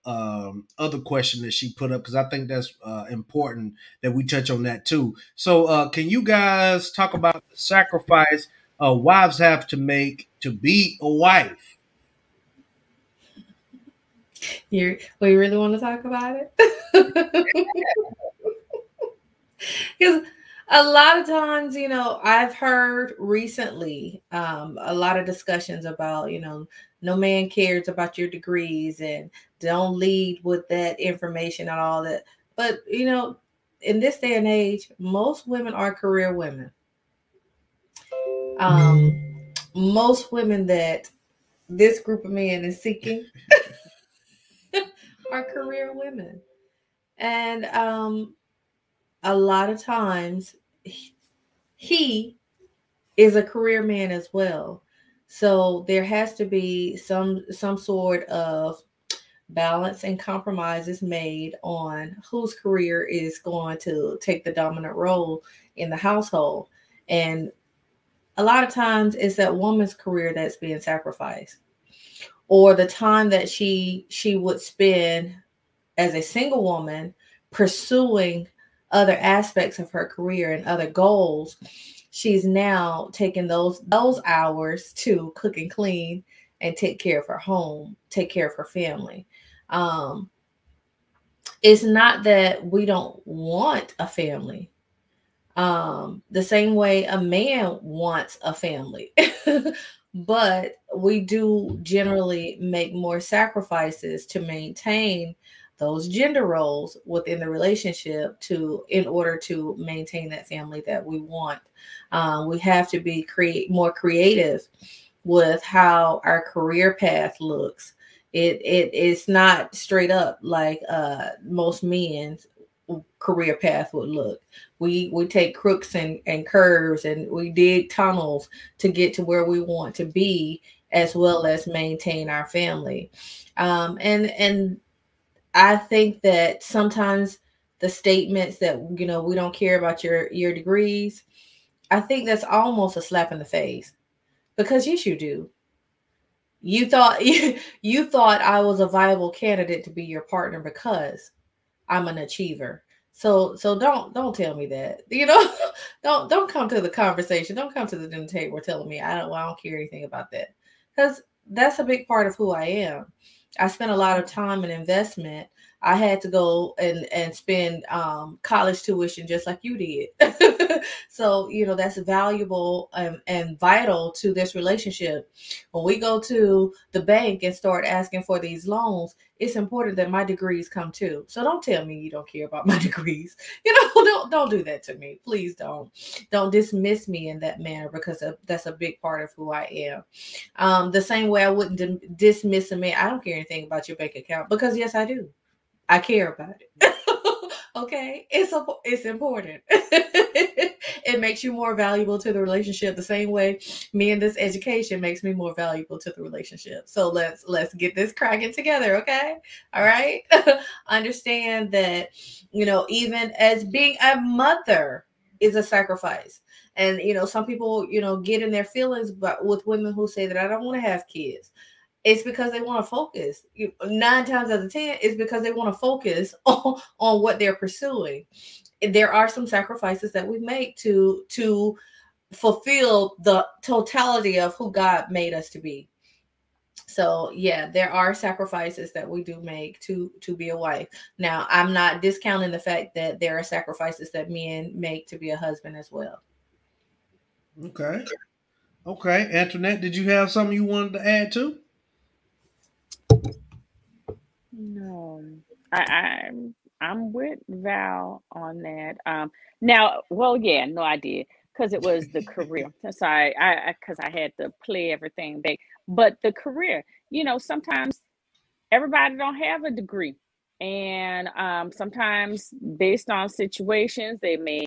S1: other question that she put up, because I think that's important that we touch on that too. So, can you guys talk about the sacrifice wives have to make to be a wife?
S3: We really want to talk about it? Because a lot of times, I've heard recently a lot of discussions about, no man cares about your degrees and don't lead with that information and all that. But, in this day and age, most women are career women. Most women that this group of men is seeking are career women. And a lot of times he is a career man as well. So there has to be some sort of balance and compromises made on whose career is going to take the dominant role in the household. And a lot of times it's that woman's career that's being sacrificed, or the time that she would spend as a single woman pursuing other aspects of her career and other goals. She's now taking those hours to cook and clean and take care of her home, take care of her family. It's not that we don't want a family. The same way a man wants a family. But we do generally make more sacrifices to maintain those gender roles within the relationship in order to maintain that family that we want. We have to be more creative with how our career path looks. It's not straight up like most men's career path would look. We take crooks and curves, and we dig tunnels to get to where we want to be, as well as maintain our family. And I think that sometimes the statements that we don't care about your degrees, I think that's almost a slap in the face, because yes, you do. You thought you thought I was a viable candidate to be your partner because I'm an achiever. So don't tell me that. Don't come to the conversation. Don't come to the dinner table telling me I don't care anything about that. Because that's a big part of who I am. I spent a lot of time and investment. I had to go and spend college tuition just like you did. So, that's valuable and vital to this relationship. When we go to the bank and start asking for these loans, it's important that my degrees come too. So don't tell me you don't care about my degrees. Don't do that to me. Please don't dismiss me in that manner, because that's a big part of who I am. The same way I wouldn't dismiss a man. I don't care anything about your bank account, because yes, I do. I care about it. Okay, it's important. It makes you more valuable to the relationship, the same way me and this education makes me more valuable to the relationship. So let's get this cracking together, okay? All right. Understand that even as being a mother is a sacrifice. And some people get in their feelings, but with women who say that I don't want to have kids. It's because they want to focus. 9 times out of 10, it's because they want to focus on what they're pursuing. There are some sacrifices that we make to fulfill the totality of who God made us to be. So yeah, there are sacrifices that we do make to be a wife. Now, I'm not discounting the fact that there are sacrifices that men make to be a husband as well.
S1: Okay. Antoinette, did you have something you wanted to add to?
S2: No, I'm with Val on that. Now, well, yeah, no, I did because it was the career. So because I had to play everything back, but the career, sometimes everybody don't have a degree, and sometimes based on situations they may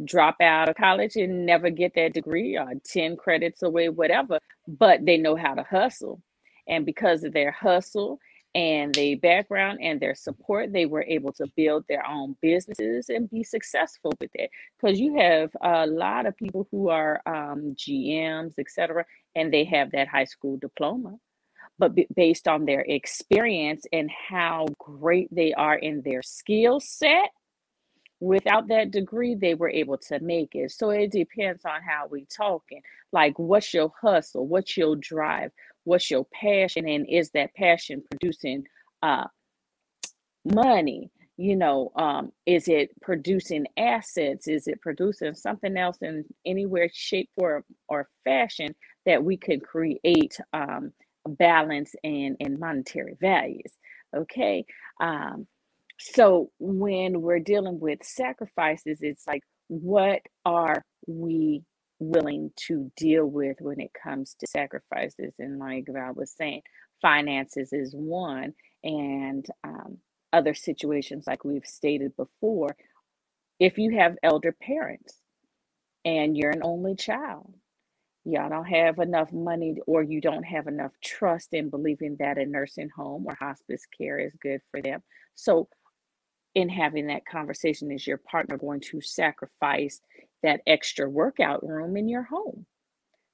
S2: drop out of college and never get that degree or 10 credits away, whatever, but they know how to hustle, and because of their hustle and their background and their support, they were able to build their own businesses and be successful with it. Because you have a lot of people who are GMs, etc., and they have that high school diploma, but based on their experience and how great they are in their skill set, without that degree, they were able to make it. So it depends on how we talking. Like, what's your hustle? What's your drive? What's your passion? And is that passion producing uh, money? Is it producing assets? Is it producing something else in anywhere, shape, form, or fashion that we could create balance and monetary values? Okay. So when we're dealing with sacrifices, it's like, what are we willing to deal with when it comes to sacrifices? And like I was saying, finances is one, and other situations, like we've stated before, if you have elder parents and you're an only child, y'all don't have enough money, or you don't have enough trust in believing that a nursing home or hospice care is good for them. So in having that conversation, is your partner going to sacrifice that extra workout room in your home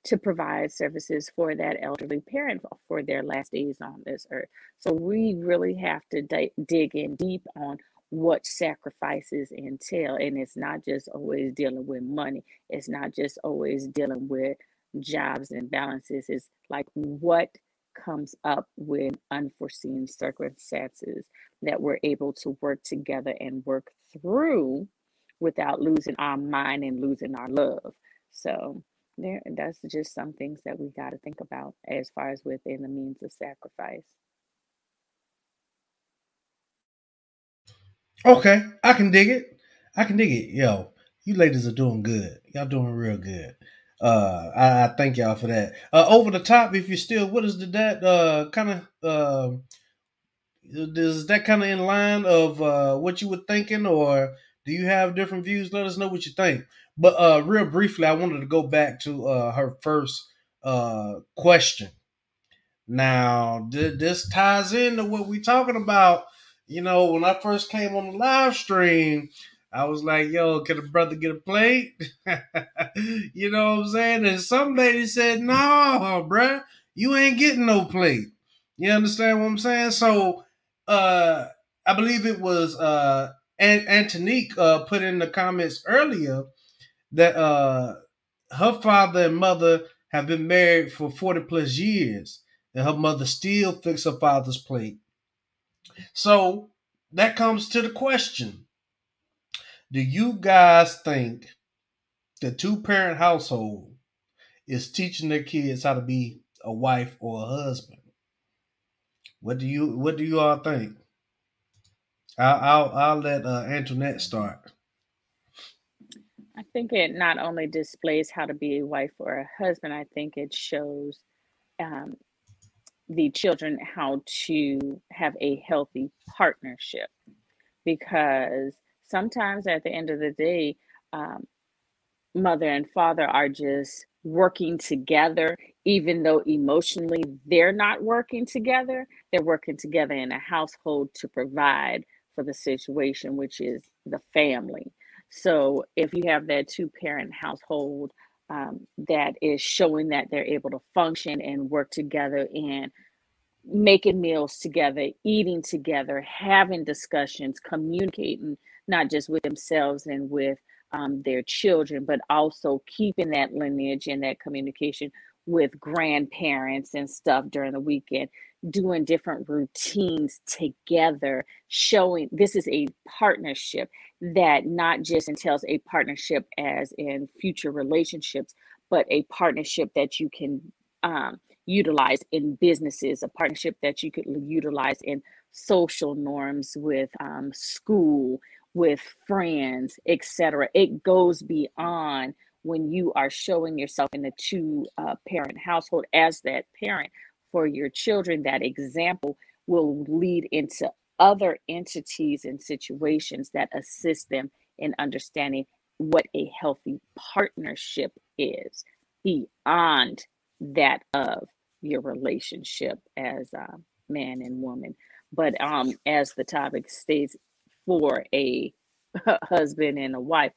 S2: to provide services for that elderly parent for their last days on this earth? So we really have to dig in deep on what sacrifices entail. And it's not just always dealing with money, it's not just always dealing with jobs and balances. It's like, what comes up with unforeseen circumstances that we're able to work together and work through without losing our mind and losing our love. So that's just some things that we got to think about as far as within the means of sacrifice.
S1: Okay, I can dig it. I can dig it. Yo, you ladies are doing good. Y'all doing real good. I thank y'all for that. Over the top, if you're still with us, did that kind of is that kind of in line of what you were thinking, or do you have different views? Let us know what you think. But real briefly, I wanted to go back to her first question. Now, this ties into what we talking about. When I first came on the live stream, I was like, yo, can a brother get a plate? You know what I'm saying? And some lady said, no, bruh, you ain't getting no plate. You understand what I'm saying? So, uh, I believe it was Antionette put in the comments earlier that her father and mother have been married for 40 plus years, and her mother still fixes her father's plate. So that comes to the question: do you guys think the two-parent household is teaching their kids how to be a wife or a husband? What do you all think? I'll let Antoinette start.
S2: I think it not only displays how to be a wife or a husband, I think it shows um, the children how to have a healthy partnership, because sometimes at the end of the day, um, mother and father are just working together, even though emotionally they're not working together. They're working together in a household to provide for the situation, which is the family. So if you have that two-parent household, that is showing that they're able to function and work together and making meals together, eating together, having discussions, communicating not just with themselves and with their children, but also keeping that lineage and that communication with grandparents and stuff during the weekend, doing different routines together, showing this is a partnership that not just entails a partnership as in future relationships, but a partnership that you can utilize in businesses, a partnership that you could utilize in social norms with school, with friends, etc. It goes beyond when you are showing yourself in a two parent household as that parent for your children. That example will lead into other entities and situations that assist them in understanding what a healthy partnership is beyond that of your relationship as a man and woman. But as the topic states, for a husband and a wife,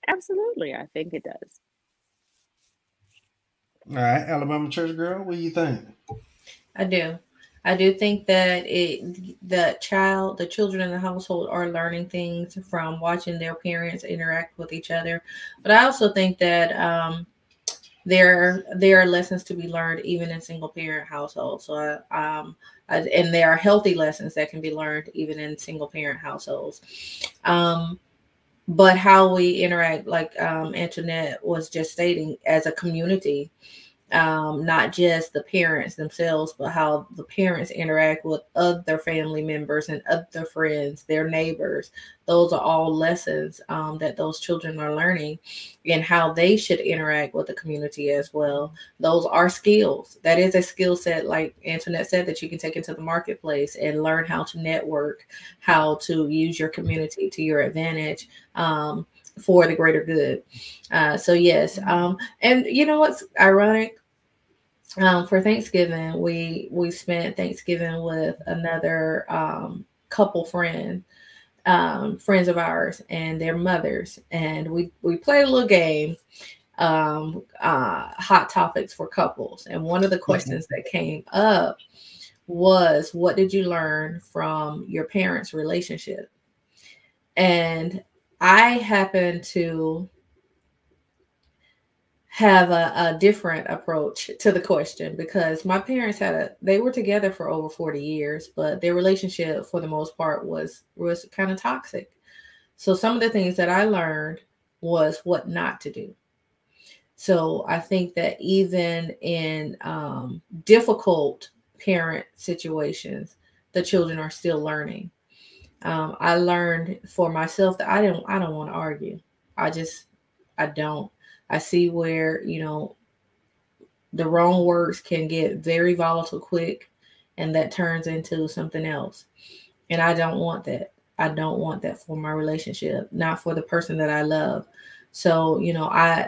S2: absolutely, I think it does.
S1: All right, Alabama church girl, what do you think?
S3: I do. I do think that the children in the household are learning things from watching their parents interact with each other. But I also think that there are lessons to be learned even in single parent households. So and there are healthy lessons that can be learned even in single parent households. But how we interact, like Antionette was just stating, as a community, not just the parents themselves, but how the parents interact with other family members and other friends, their neighbors. Those are all lessons that those children are learning, and how they should interact with the community as well. Those are skills. That is a skill set, like Antoinette said, that you can take into the marketplace and learn how to network, how to use your community to your advantage. For the greater good. So yes. And you know what's ironic? For Thanksgiving, we spent Thanksgiving with another couple friends of ours and their mothers, and we played a little game, hot topics for couples. And one of the questions that came up was, what did you learn from your parents' relationship? And I happened to have a different approach to the question, because my parents they were together for over 40 years, but their relationship for the most part was kind of toxic. So some of the things that I learned was what not to do. So I think that even in difficult parent situations, the children are still learning. I learned for myself that I don't want to argue. I don't. I see where, the wrong words can get very volatile quick, and that turns into something else. And I don't want that. I don't want that for my relationship, not for the person that I love. So,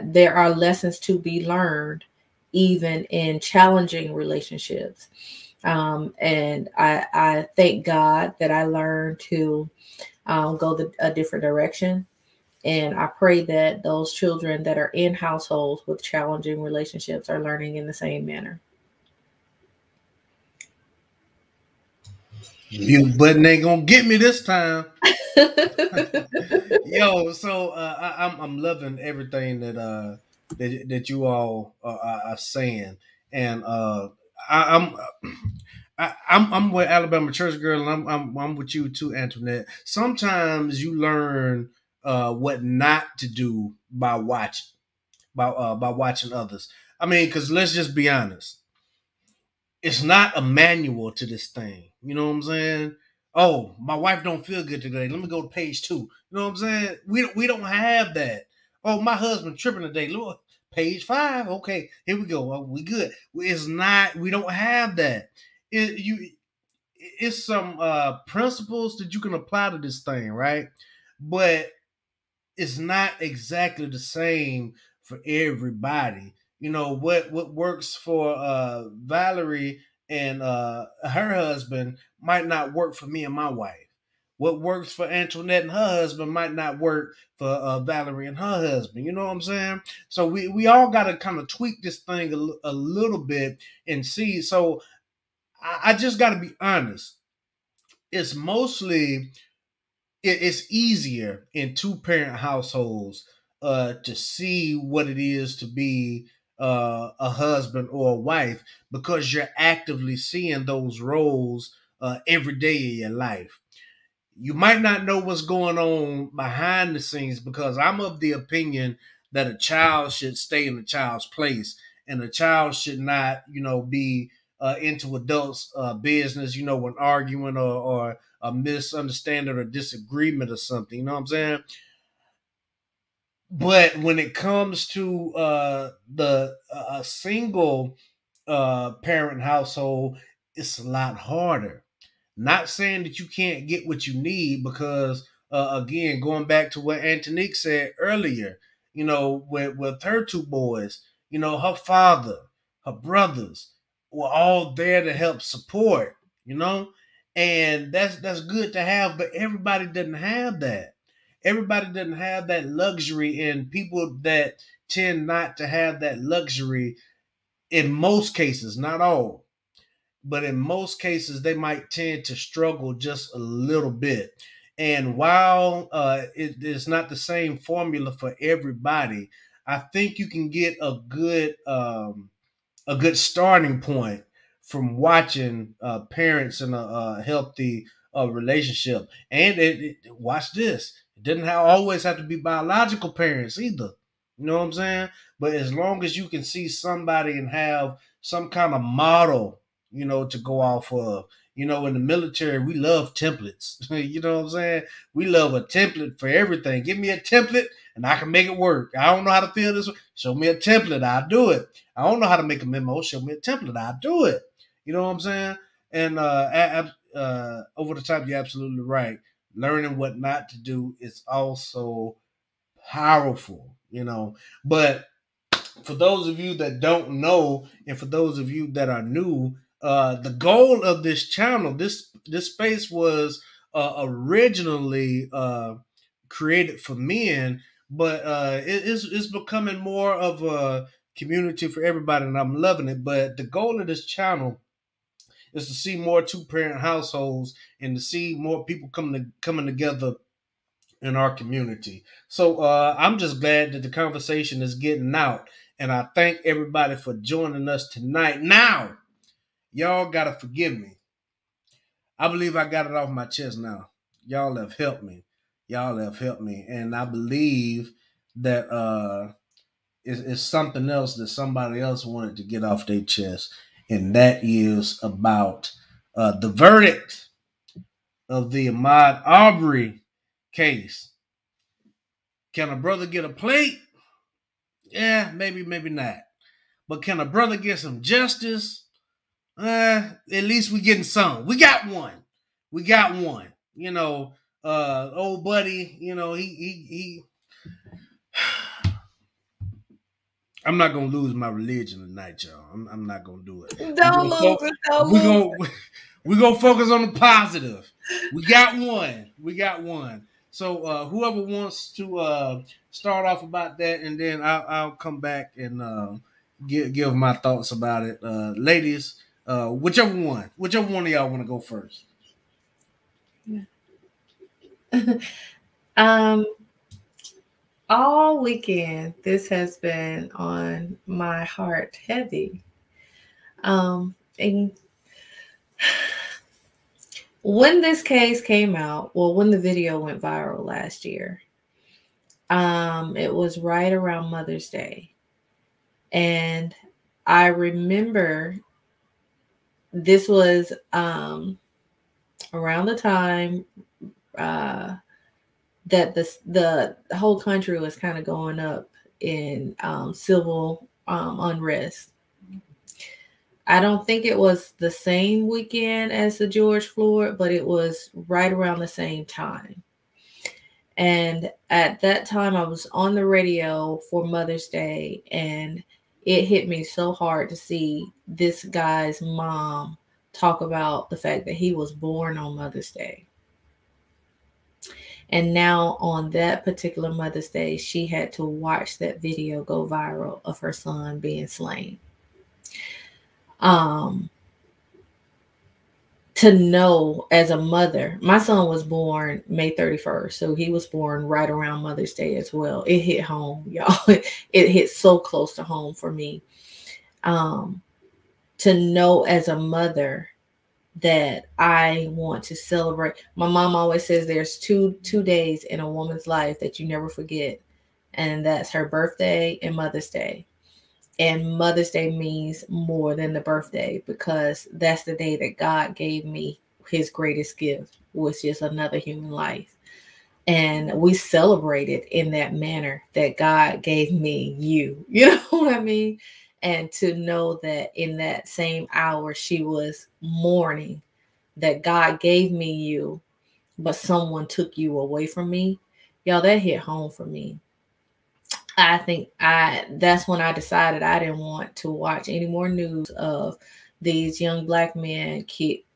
S3: there are lessons to be learned even in challenging relationships. And I thank God that I learned to go a different direction. And I pray that those children that are in households with challenging relationships are learning in the same manner.
S1: Mute button ain't gonna get me this time. Yo, so I'm loving everything that you all are saying, and I, I'm. I'm with Alabama church girl, and I'm with you too, Antoinette. Sometimes you learn what not to do by watching others. I mean, because let's just be honest, it's not a manual to this thing. You know what I'm saying? Oh, my wife don't feel good today. Let me go to page 2. You know what I'm saying? We don't have that. Oh, my husband tripping today. Look, page 5. Okay, here we go. Oh, we good. It's not. We don't have that. It's some principles that you can apply to this thing, right? But it's not exactly the same for everybody. What works for Valerie and her husband might not work for me and my wife. What works for Antoinette and her husband might not work for Valerie and her husband. You know what I'm saying? So we all got to kind of tweak this thing a little bit and see. So I just got to be honest. It's mostly it's easier in two parent households to see what it is to be a husband or a wife, because you're actively seeing those roles every day of your life. You might not know what's going on behind the scenes, because I'm of the opinion that a child should stay in the child's place, and a child should not, be into adults' business, when arguing or a misunderstanding or disagreement or something. You know what I'm saying? But when it comes to the a single parent household, it's a lot harder. Not saying that you can't get what you need, because again, going back to what Antionette said earlier, with her two boys, her father, her brothers were all there to help support, and that's good to have, but everybody doesn't have that. Everybody doesn't have that luxury, and people that tend not to have that luxury, in most cases, not all, but in most cases, they might tend to struggle just a little bit. And while it is not the same formula for everybody, I think you can get a good starting point from watching parents in a healthy relationship. And watch this. It didn't always have to be biological parents either. You know what I'm saying? But as long as you can see somebody and have some kind of model, to go off of. In the military, we love templates. You know what I'm saying? We love a template for everything. Give me a template and I can make it work. I don't know how to feel this way. Show me a template. I'll do it. I don't know how to make a memo. Show me a template. I'll do it. You know what I'm saying? And over the top, you're absolutely right. Learning what not to do is also powerful, But for those of you that don't know, and for those of you that are new, the goal of this channel, this space was originally created for men, but it's becoming more of a community for everybody, and I'm loving it. But the goal of this channel is to see more two-parent households and to see more people coming together in our community. So I'm just glad that the conversation is getting out, and I thank everybody for joining us tonight. Now, y'all gotta forgive me. I believe I got it off my chest now. Y'all have helped me. Y'all have helped me, and I believe that it's something else that somebody else wanted to get off their chest, and that is about the verdict of the Ahmaud Arbery case. Can a brother get a plate? Yeah, maybe, maybe not. But can a brother get some justice? At least we getting some. We got one. We got one. Old buddy, he I'm not gonna lose my religion tonight, y'all. I'm not gonna do it.
S3: Don't lose it. Don't lose it.
S1: We're gonna focus on the positive. We got one. We got one. So whoever wants to start off about that, and then I'll come back and give my thoughts about it. Ladies, whichever one of y'all want to go first.
S3: All weekend, this has been on my heart heavy. And when this case came out, well, when the video went viral last year, it was right around Mother's Day. And I remember this was around the time that the whole country was kind of going up in civil unrest. I don't think it was the same weekend as the George Floyd, but it was right around the same time. And at that time, I was on the radio for Mother's Day, and it hit me so hard to see this guy's mom talk about the fact that he was born on Mother's Day. And now on that particular Mother's Day, she had to watch that video go viral of her son being slain. To know as a mother, my son was born May 31st. So he was born right around Mother's Day as well. It hit home, y'all. It hit so close to home for me. To know as a mother that I want to celebrate. My mom always says there's two days in a woman's life that you never forget. And that's her birthday and Mother's Day. And Mother's Day means more than the birthday, because that's the day that God gave me his greatest gift, which is another human life. And we celebrated in that manner, that God gave me you. You know what I mean? And to know that in that same hour, she was mourning that God gave me you, but someone took you away from me. Y'all, that hit home for me. I think that's when I decided I didn't want to watch any more news of these young black men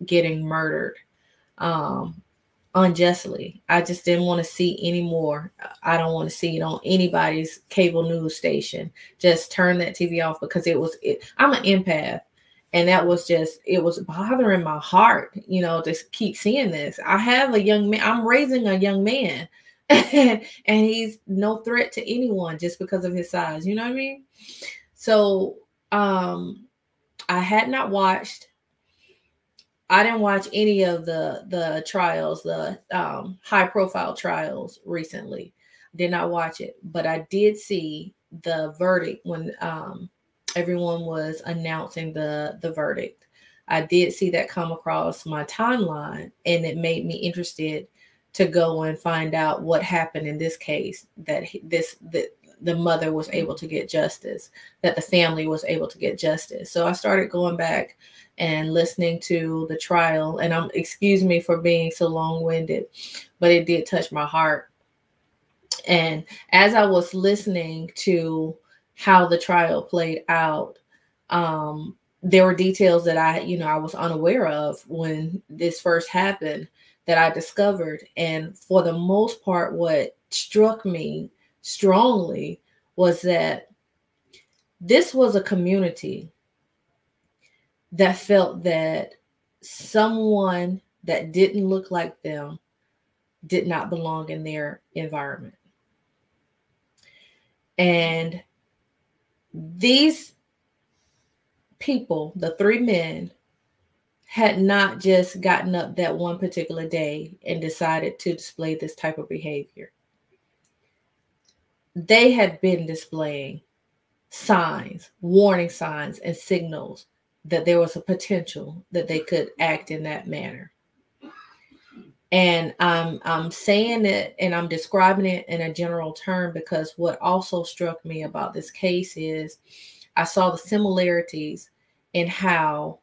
S3: getting murdered um, unjustly. I just didn't want to see any more. I don't want to see it on anybody's cable news station. Just turn that TV off, because I'm an empath. And that was just, it was bothering my heart, to keep seeing this. I have a young man, I'm raising a young man, and he's no threat to anyone just because of his size. You know what I mean? So I had not watched, I didn't watch any of the trials, the high profile trials recently. Did not watch it, but I did see the verdict when everyone was announcing the verdict. I did see that come across my timeline, and it made me interested to go and find out what happened in this case. That the mother was able to get justice, that the family was able to get justice. So I started going back and listening to the trial, and excuse me for being so long-winded, but it did touch my heart. And as I was listening to how the trial played out, there were details that I was unaware of when this first happened, that I discovered. And for the most part, what struck me strongly was that this was a community that felt that someone that didn't look like them did not belong in their environment. And these people, the three men, had not just gotten up that one particular day and decided to display this type of behavior. They had been displaying signs, warning signs, and signals that there was a potential that they could act in that manner. And I'm saying it, and I'm describing it in a general term, because what also struck me about this case is I saw the similarities in how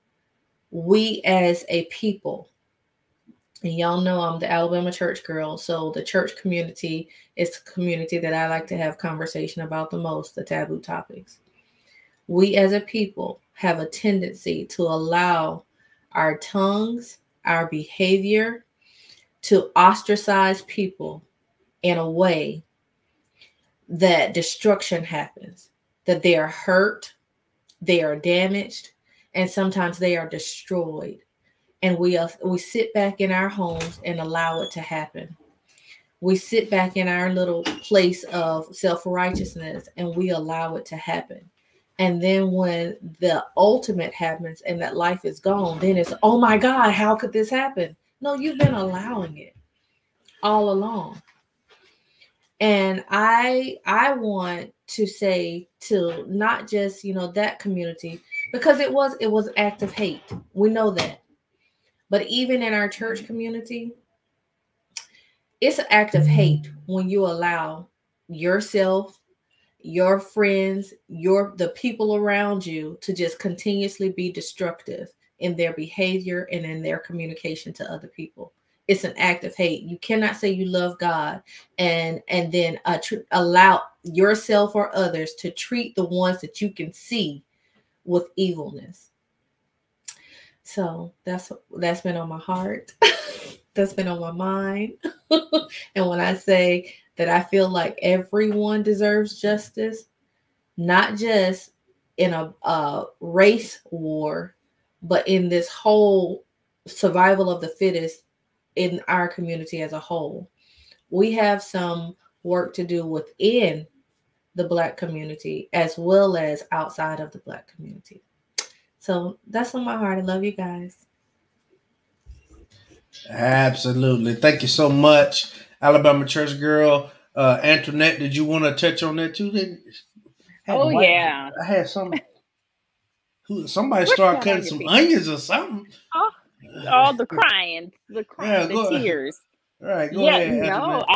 S3: we as a people, and y'all know I'm the Alabama church girl, so the church community is the community that I like to have conversation about the most, the taboo topics. We as a people have a tendency to allow our tongues, our behavior, to ostracize people in a way that destruction happens, that they are hurt, they are damaged, and sometimes they are destroyed. And we sit back in our homes and allow it to happen. We sit back in our little place of self-righteousness and we allow it to happen. And then when the ultimate happens and that life is gone, then it's, oh my God, how could this happen? No, you've been allowing it all along. And I want to say to not just, that community, because it was an act of hate. We know that. But even in our church community, it's an act of hate when you allow yourself, your friends, the people around you to just continuously be destructive in their behavior and in their communication to other people. It's an act of hate. You cannot say you love God and then allow yourself or others to treat the ones that you can see with evilness. So that's been on my heart. That's been on my mind. And when I say that I feel like everyone deserves justice, not just in a race war, but in this whole survival of the fittest in our community as a whole. We have some work to do within the Black community as well as outside of the Black community. So that's on my heart. I love you guys.
S1: Absolutely. Thank you so much, Alabama church girl. Antionette, did you want to touch on that too? Had to
S2: Oh
S1: wipe.
S2: yeah.
S1: I had somebody
S2: What you
S1: started
S2: got on
S1: cutting
S2: your
S1: some
S2: feet?
S1: onions or something.
S2: Oh, all the crying,
S1: Yeah,
S2: the tears.
S1: All right, go
S2: Yeah,
S1: ahead,
S2: no,
S1: Antionette.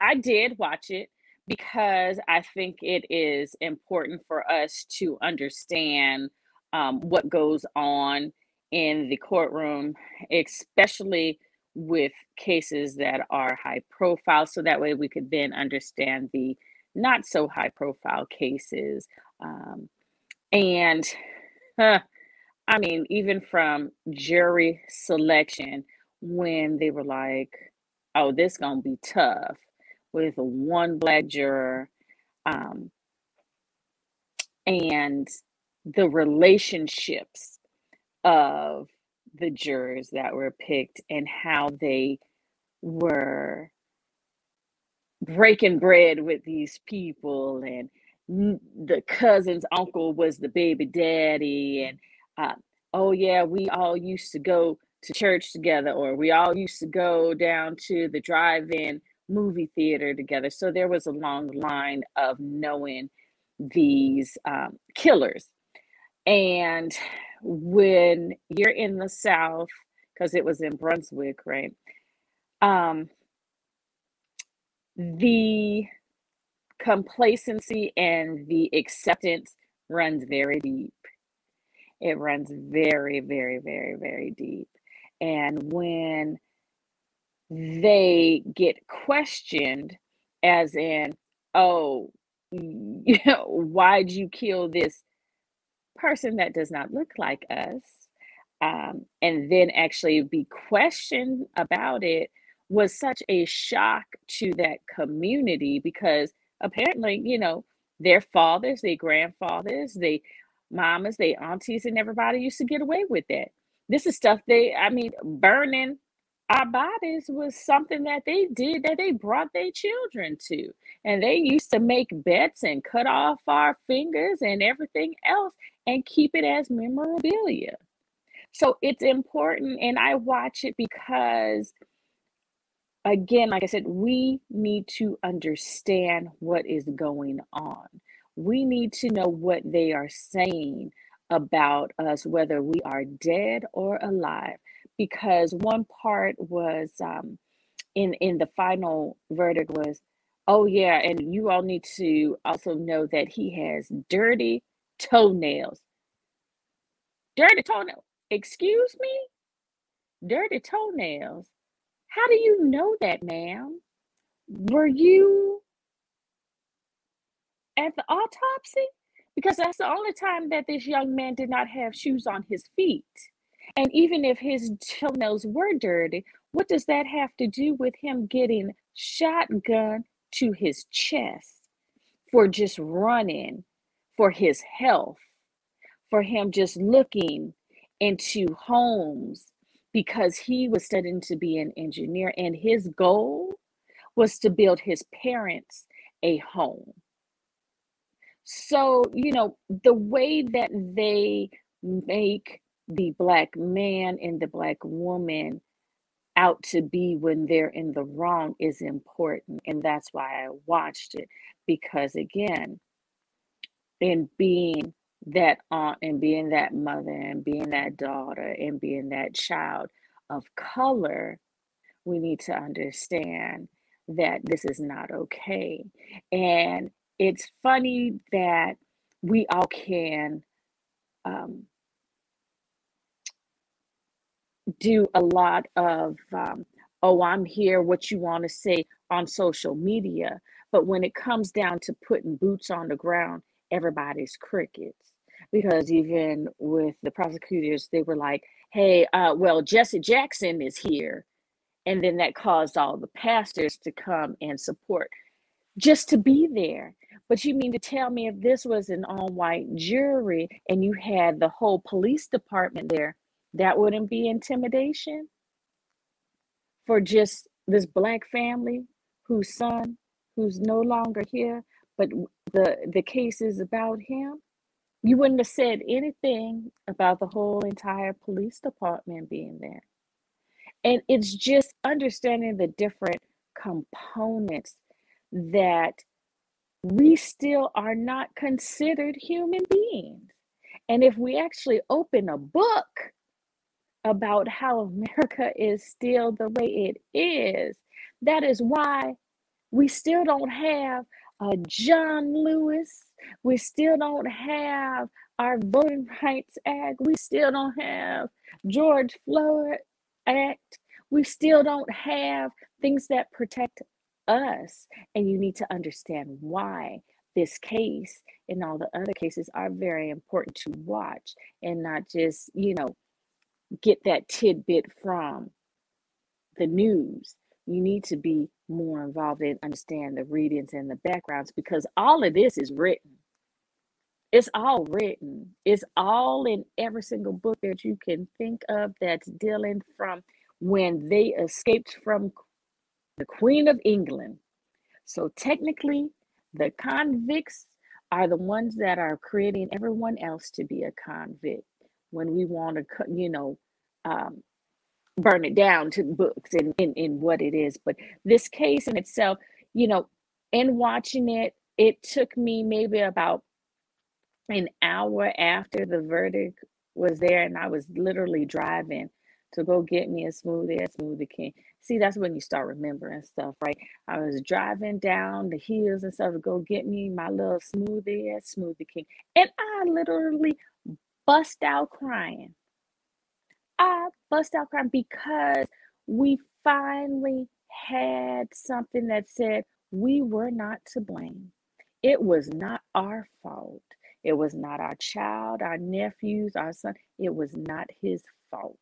S2: I did watch it because I think it is important for us to understand what goes on in the courtroom, especially with cases that are high profile, so that way we could then understand the not so high profile cases. Um, and uh, I mean, even from jury selection, when they were like, "Oh, this gonna be tough," with one black juror, um, and the relationships of the jurors that were picked and how they were breaking bread with these people, and the cousin's uncle was the baby daddy, and uh, oh yeah, we all used to go to church together, or we all used to go down to the drive-in movie theater together. So there was a long line of knowing these killers. And when you're in the South, because it was in Brunswick, right, um, the complacency and the acceptance runs very deep. It runs very, very, very, very deep. And when they get questioned, as in, oh, why'd you kill this person that does not look like us, and then actually be questioned about it, was such a shock to that community, because apparently, their fathers, their grandfathers, they mamas, they aunties, and everybody used to get away with that. This is stuff I mean, burning our bodies was something that they did, that they brought their children to. And they used to make bets and cut off our fingers and everything else and keep it as memorabilia. So it's important, and I watch it because, again, like I said, we need to understand what is going on. We need to know what they are saying about us, whether we are dead or alive. Because one part was, in the final verdict was, oh yeah, and you all need to also know that he has dirty toenails. Dirty toenails. Excuse me? Dirty toenails. How do you know that, ma'am? Were you at the autopsy? Because that's the only time that this young man did not have shoes on his feet. And even if his toenails were dirty, what does that have to do with him getting shotgun to his chest for just running for his health, for him just looking into homes because he was studying to be an engineer, and his goal was to build his parents a home. So, the way that they make the black man and the black woman out to be when they're in the wrong is important. And that's why I watched it. Because again, in being that aunt and being that mother and being that daughter and being that child of color, we need to understand that this is not okay. And it's funny that we all can um, do a lot of, oh, I'm here, what you want to say on social media. But when it comes down to putting boots on the ground, everybody's crickets. Because even with the prosecutors, they were like, hey, well, Jesse Jackson is here. And then that caused all the pastors to come and support just to be there. But you mean to tell me, if this was an all-white jury and you had the whole police department there, that wouldn't be intimidation for just this black family whose son, who's no longer here, but the case is about him? You wouldn't have said anything about the whole entire police department being there. And it's just understanding the different components that we still are not considered human beings. And if we actually open a book about how America is still the way it is, that is why we still don't have a John Lewis. We still don't have our Voting Rights Act. We still don't have George Floyd Act. We still don't have things that protect us. And you need to understand why this case and all the other cases are very important to watch and not just, get that tidbit from the news. You need to be more involved and understand the readings and the backgrounds because all of this is written. It's all written. It's all in every single book that you can think of that's dealing from when they escaped from the Queen of England. So technically, the convicts are the ones that are creating everyone else to be a convict when we want to, um, burn it down to books and in what it is. But this case in itself, in watching it, it took me maybe about an hour after the verdict was there, and I was literally driving to go get me a smoothie at Smoothie King. See, that's when you start remembering stuff, right? I was driving down the hills and stuff to go get me my little smoothie at Smoothie King, and I literally bust out crying. I bust out crying because we finally had something that said we were not to blame. It was not our fault. It was not our child, our nephews, our son. It was not his fault.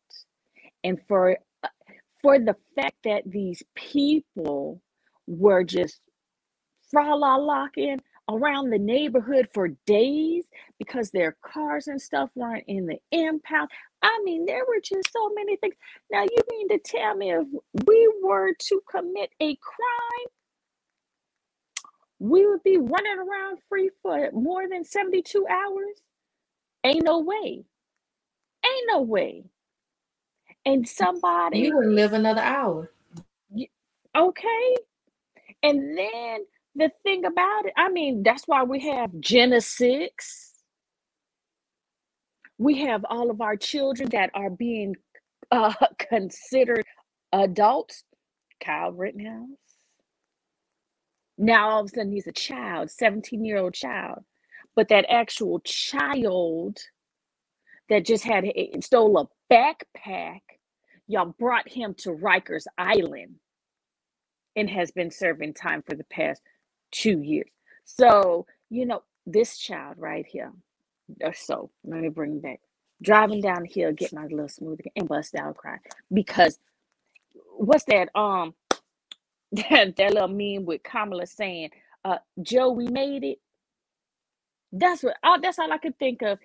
S2: And for the fact that these people were just fra-la-locking around the neighborhood for days because their cars and stuff weren't in the impound. I mean, there were just so many things. Now, you mean to tell me if we were to commit a crime, we would be running around free for more than 72 hours? Ain't no way. Ain't no way. And somebody,
S3: You wouldn't live another hour.
S2: okay. And then the thing about it, I mean, that's why we have Genesis. We have all of our children that are being considered adults. Kyle Rittenhouse. Now all of a sudden he's a child, 17-year-old child. But that actual child that just stole a backpack, y'all brought him to Rikers Island and has been serving time for the past 2 years. So, this child right here. So let me bring back. Driving down the hill, get my little smoothie and bust out crying. Because what's that? That little meme with Kamala saying, Joe, we made it. That's all I could think of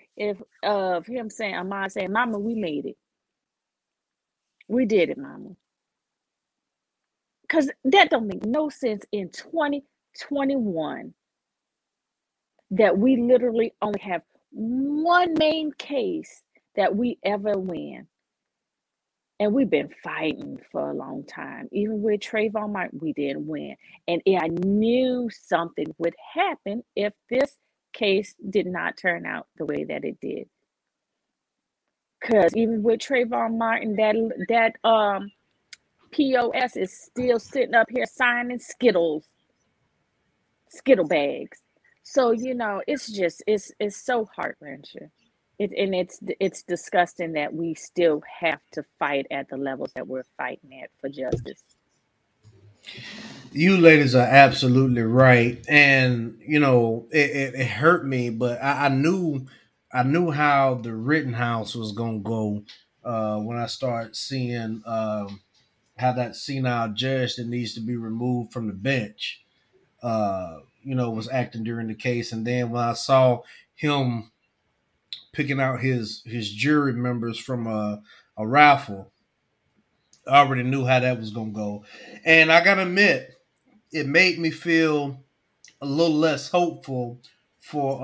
S2: of him saying, Ahmad saying, Mama, we made it. We did it, Mama. Because that don't make no sense in 2021 that we literally only have one main case that we ever win. And we've been fighting for a long time. Even with Trayvon Martin, we didn't win. And I knew something would happen if this case did not turn out the way that it did. Because even with Trayvon Martin, that POS is still sitting up here signing Skittle bags. So it's so heart-wrenching. It's disgusting that we still have to fight at the levels that we're fighting at for justice.
S1: You ladies are absolutely right, and it hurt me, but I knew how the Rittenhouse was gonna go when I started seeing how that senile judge that needs to be removed from the bench, was acting during the case, and then when I saw him picking out his jury members from a raffle, I already knew how that was gonna go, and I gotta admit, it made me feel a little less hopeful for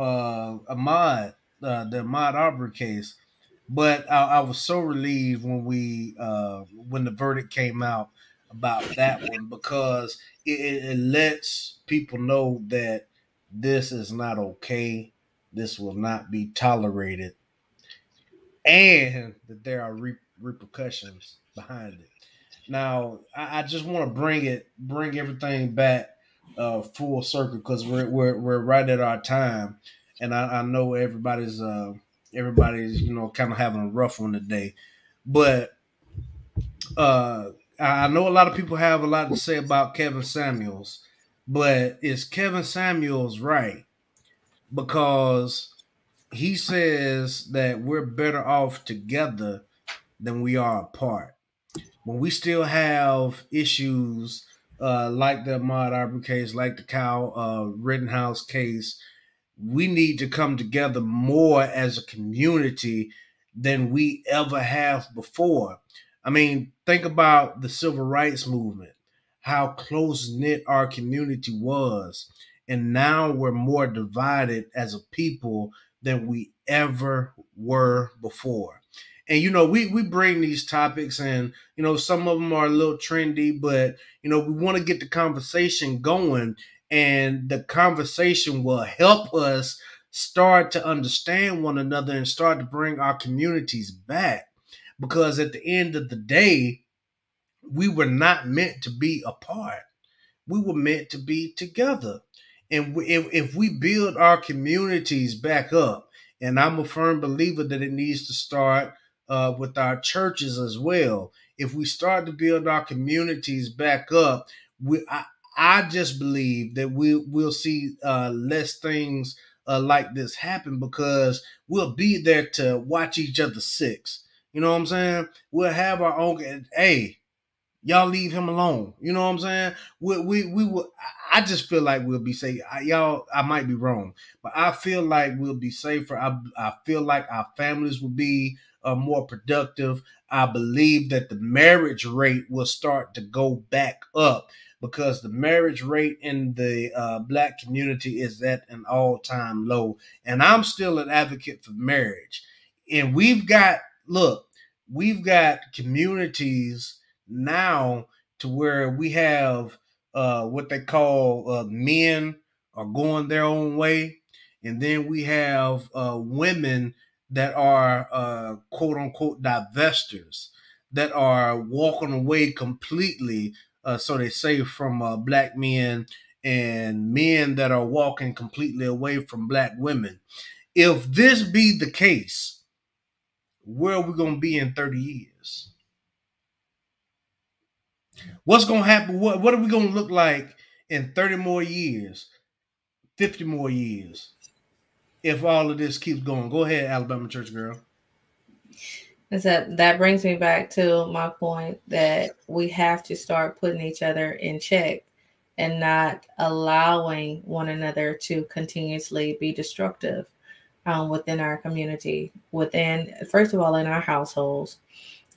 S1: Ahmad, the Ahmad Arbery case. But I was so relieved when the verdict came out about that one because it lets people know that this is not okay. This will not be tolerated, and that there are repercussions behind it. Now, I just want to bring everything back full circle because we're right at our time, and I know everybody's kind of having a rough one today, but uh, I know a lot of people have a lot to say about Kevin Samuels, but is Kevin Samuels right? Because he says that we're better off together than we are apart. When we still have issues like the Ahmaud Arbery case, like the Kyle Rittenhouse case, we need to come together more as a community than we ever have before. I mean, think about the civil rights movement, how close knit our community was. And now we're more divided as a people than we ever were before. And we bring these topics, and some of them are a little trendy, but we want to get the conversation going, and the conversation will help us start to understand one another and start to bring our communities back, because at the end of the day, we were not meant to be apart. We were meant to be together. And if we build our communities back up, and I'm a firm believer that it needs to start with our churches as well. If we start to build our communities back up, I just believe that we'll see less things like this happen, because we'll be there to watch each other six. You know what I'm saying? We'll have our own. Hey, y'all leave him alone. You know what I'm saying? We will. I just feel like we'll be safe. Y'all, I might be wrong, but I feel like we'll be safer. I feel like our families will be more productive. I believe that the marriage rate will start to go back up, because the marriage rate in the Black community is at an all-time low. And I'm still an advocate for marriage. And we've got communities now to where we have what they call men are going their own way, and then we have women that are quote unquote divestors, that are walking away completely, so they say, from Black men, and men that are walking completely away from Black women. If this be the case, where are we going to be in 30 years? What's going to happen? What are we going to look like in 30 more years, 50 more years, if all of this keeps going? Go ahead, Alabama church girl.
S3: That brings me back to my point that we have to start putting each other in check and not allowing one another to continuously be destructive within our community, first of all, in our households,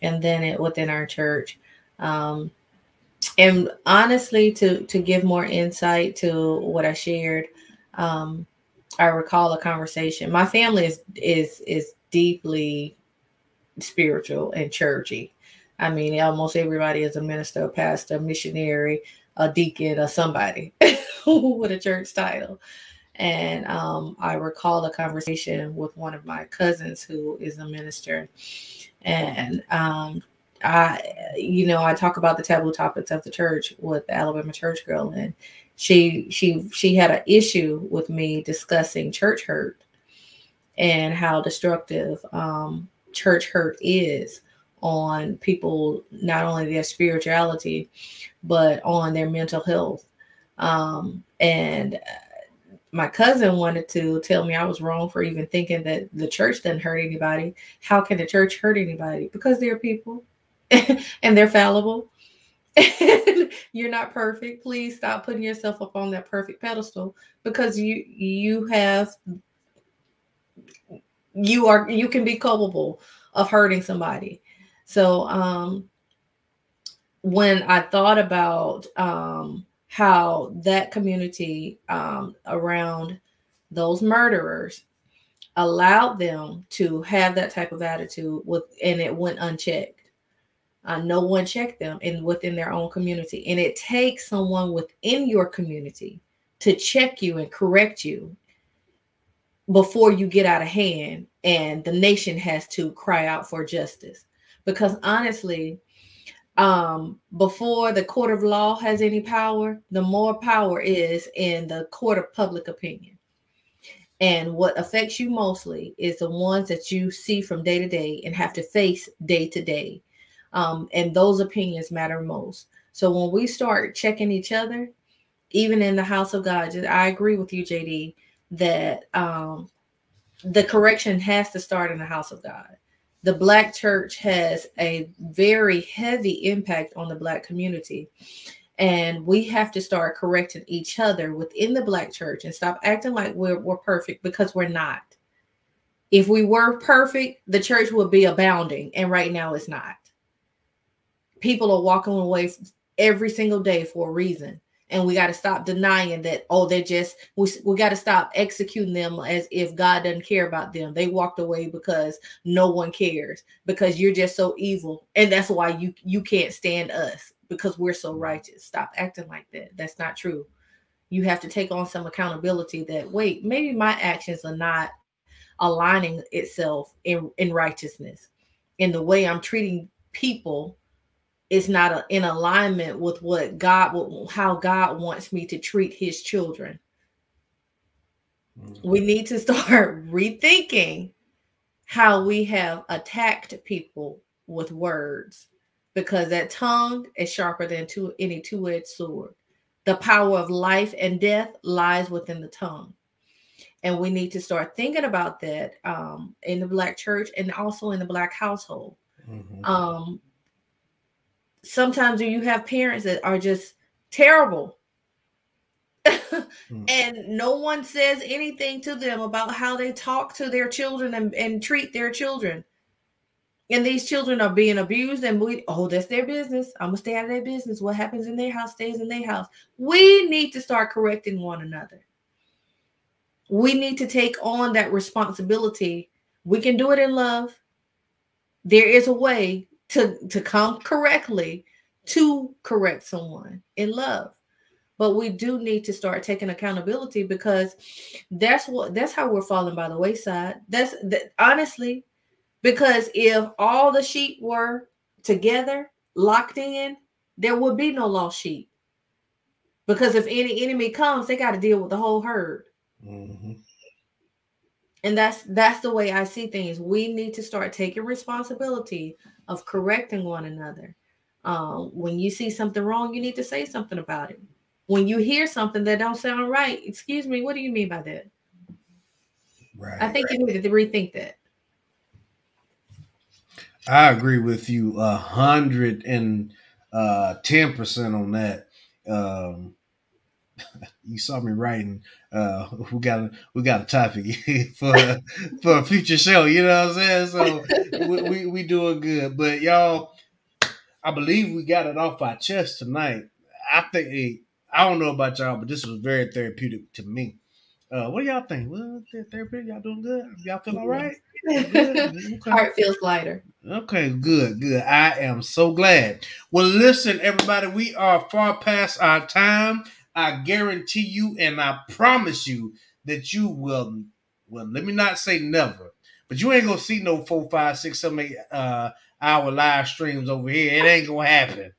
S3: and then within our church. And honestly, to give more insight to what I shared, I recall a conversation. My family is deeply spiritual and churchy. I mean, almost everybody is a minister, a pastor, a missionary, a deacon, or somebody with a church title. And I recall a conversation with one of my cousins who is a minister, and I talk about the taboo topics of the church with the Alabama church girl, and she had an issue with me discussing church hurt and how destructive church hurt is on people, not only their spirituality, but on their mental health. And my cousin wanted to tell me I was wrong for even thinking that the church doesn't hurt anybody. How can the church hurt anybody? Because they're people and they're fallible. And you're not perfect. Please stop putting yourself up on that perfect pedestal, because you can be culpable of hurting somebody. So when I thought about how that community around those murderers allowed them to have that type of attitude and it went unchecked. No one checked them within their own community. And it takes someone within your community to check you and correct you before you get out of hand and the nation has to cry out for justice. Because honestly, before the court of law has any power, the more power is in the court of public opinion. And what affects you mostly is the ones that you see from day to day and have to face day to day. And those opinions matter most. So when we start checking each other, even in the house of God, I agree with you, JD, that the correction has to start in the house of God. The Black church has a very heavy impact on the Black community. And we have to start correcting each other within the Black church and stop acting like we're perfect, because we're not. If we were perfect, the church would be abounding. And right now it's not. People are walking away every single day for a reason. And we got to stop denying that, oh, they're just, we got to stop executing them as if God doesn't care about them. They walked away because no one cares, because you're just so evil. And that's why you can't stand us, because we're so righteous. Stop acting like that. That's not true. You have to take on some accountability that, wait, maybe my actions are not aligning itself in righteousness. In the way I'm treating people is not in alignment with what how God wants me to treat his children. We need to start rethinking how we have attacked people with words, because that tongue is sharper than any two-edged sword. The power of life and death lies within the tongue. And we need to start thinking about that in the Black church and also in the Black household. Sometimes you have parents that are just terrible and no one says anything to them about how they talk to their children and treat their children. And these children are being abused, and that's their business. I'm going to stay out of their business. What happens in their house stays in their house. We need to start correcting one another. We need to take on that responsibility. We can do it in love. There is a way to come correctly to correct someone in love. But we do need to start taking accountability, because that's how we're falling by the wayside. Honestly, because if all the sheep were together, locked in, there would be no lost sheep. Because if any enemy comes, they got to deal with the whole herd. And that's the way I see things. We need to start taking responsibility of correcting one another. When you see something wrong, you need to say something about it. When you hear something that don't sound right, excuse me, what do you mean by that? Right. I think you need to rethink that.
S1: I agree with you 110% on that. You saw me writing. We got a topic for a future show. You know what I'm saying? So we doing good. But y'all, I believe we got it off our chest tonight. I think I don't know about y'all, but this was very therapeutic to me. What do y'all think? Well, therapeutic, y'all doing good? Y'all feel all right?
S3: Okay. Heart feels lighter.
S1: Okay, good. I am so glad. Well, listen, everybody, we are far past our time. I guarantee you, and I promise you that you will. Well, let me not say never, but you ain't gonna see no 4, 5, 6, 7, 8 hour live streams over here. It ain't gonna happen.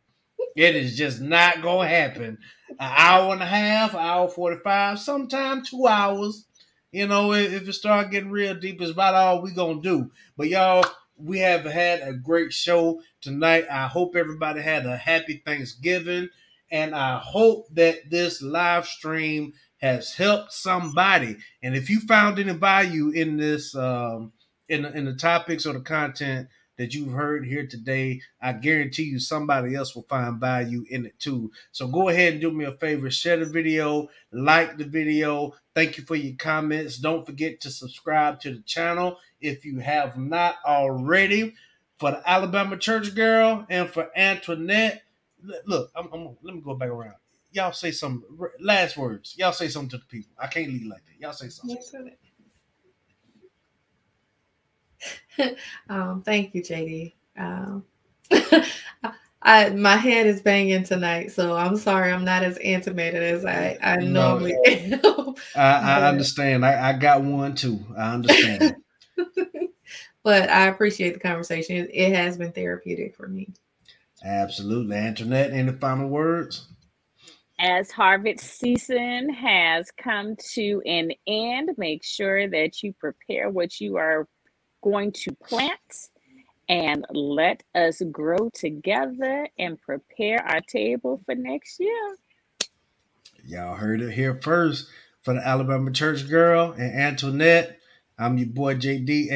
S1: It is just not gonna happen. An hour and a half, hour 45, sometimes 2 hours. You know, if it start getting real deep, it's about all we gonna do. But y'all, we have had a great show tonight. I hope everybody had a happy Thanksgiving, and I hope that this live stream has helped somebody. And if you found any value in this, in the topics or the content that you've heard here today, I guarantee you somebody else will find value in it too. So go ahead and do me a favor, share the video, like the video. Thank you for your comments. Don't forget to subscribe to the channel if you have not already. For the Alabama Church Girl and for Antionette, look, let me go back around. Y'all say some last words. Y'all say something to the people. I can't leave like that. Y'all say something.
S3: Thank you, JD. My head is banging tonight, so I'm sorry I'm not as animated as I
S1: No,
S3: normally am.
S1: I
S3: but
S1: understand. I got one too. I understand.
S3: but I appreciate the conversation. It has been therapeutic for me.
S1: Absolutely. Antoinette, any final words?
S2: As harvest season has come to an end, make sure that you prepare what you are going to plant and let us grow together and prepare our table for next year.
S1: Y'all heard it here first. For the Alabama Church Girl and Antoinette, I'm your boy JD.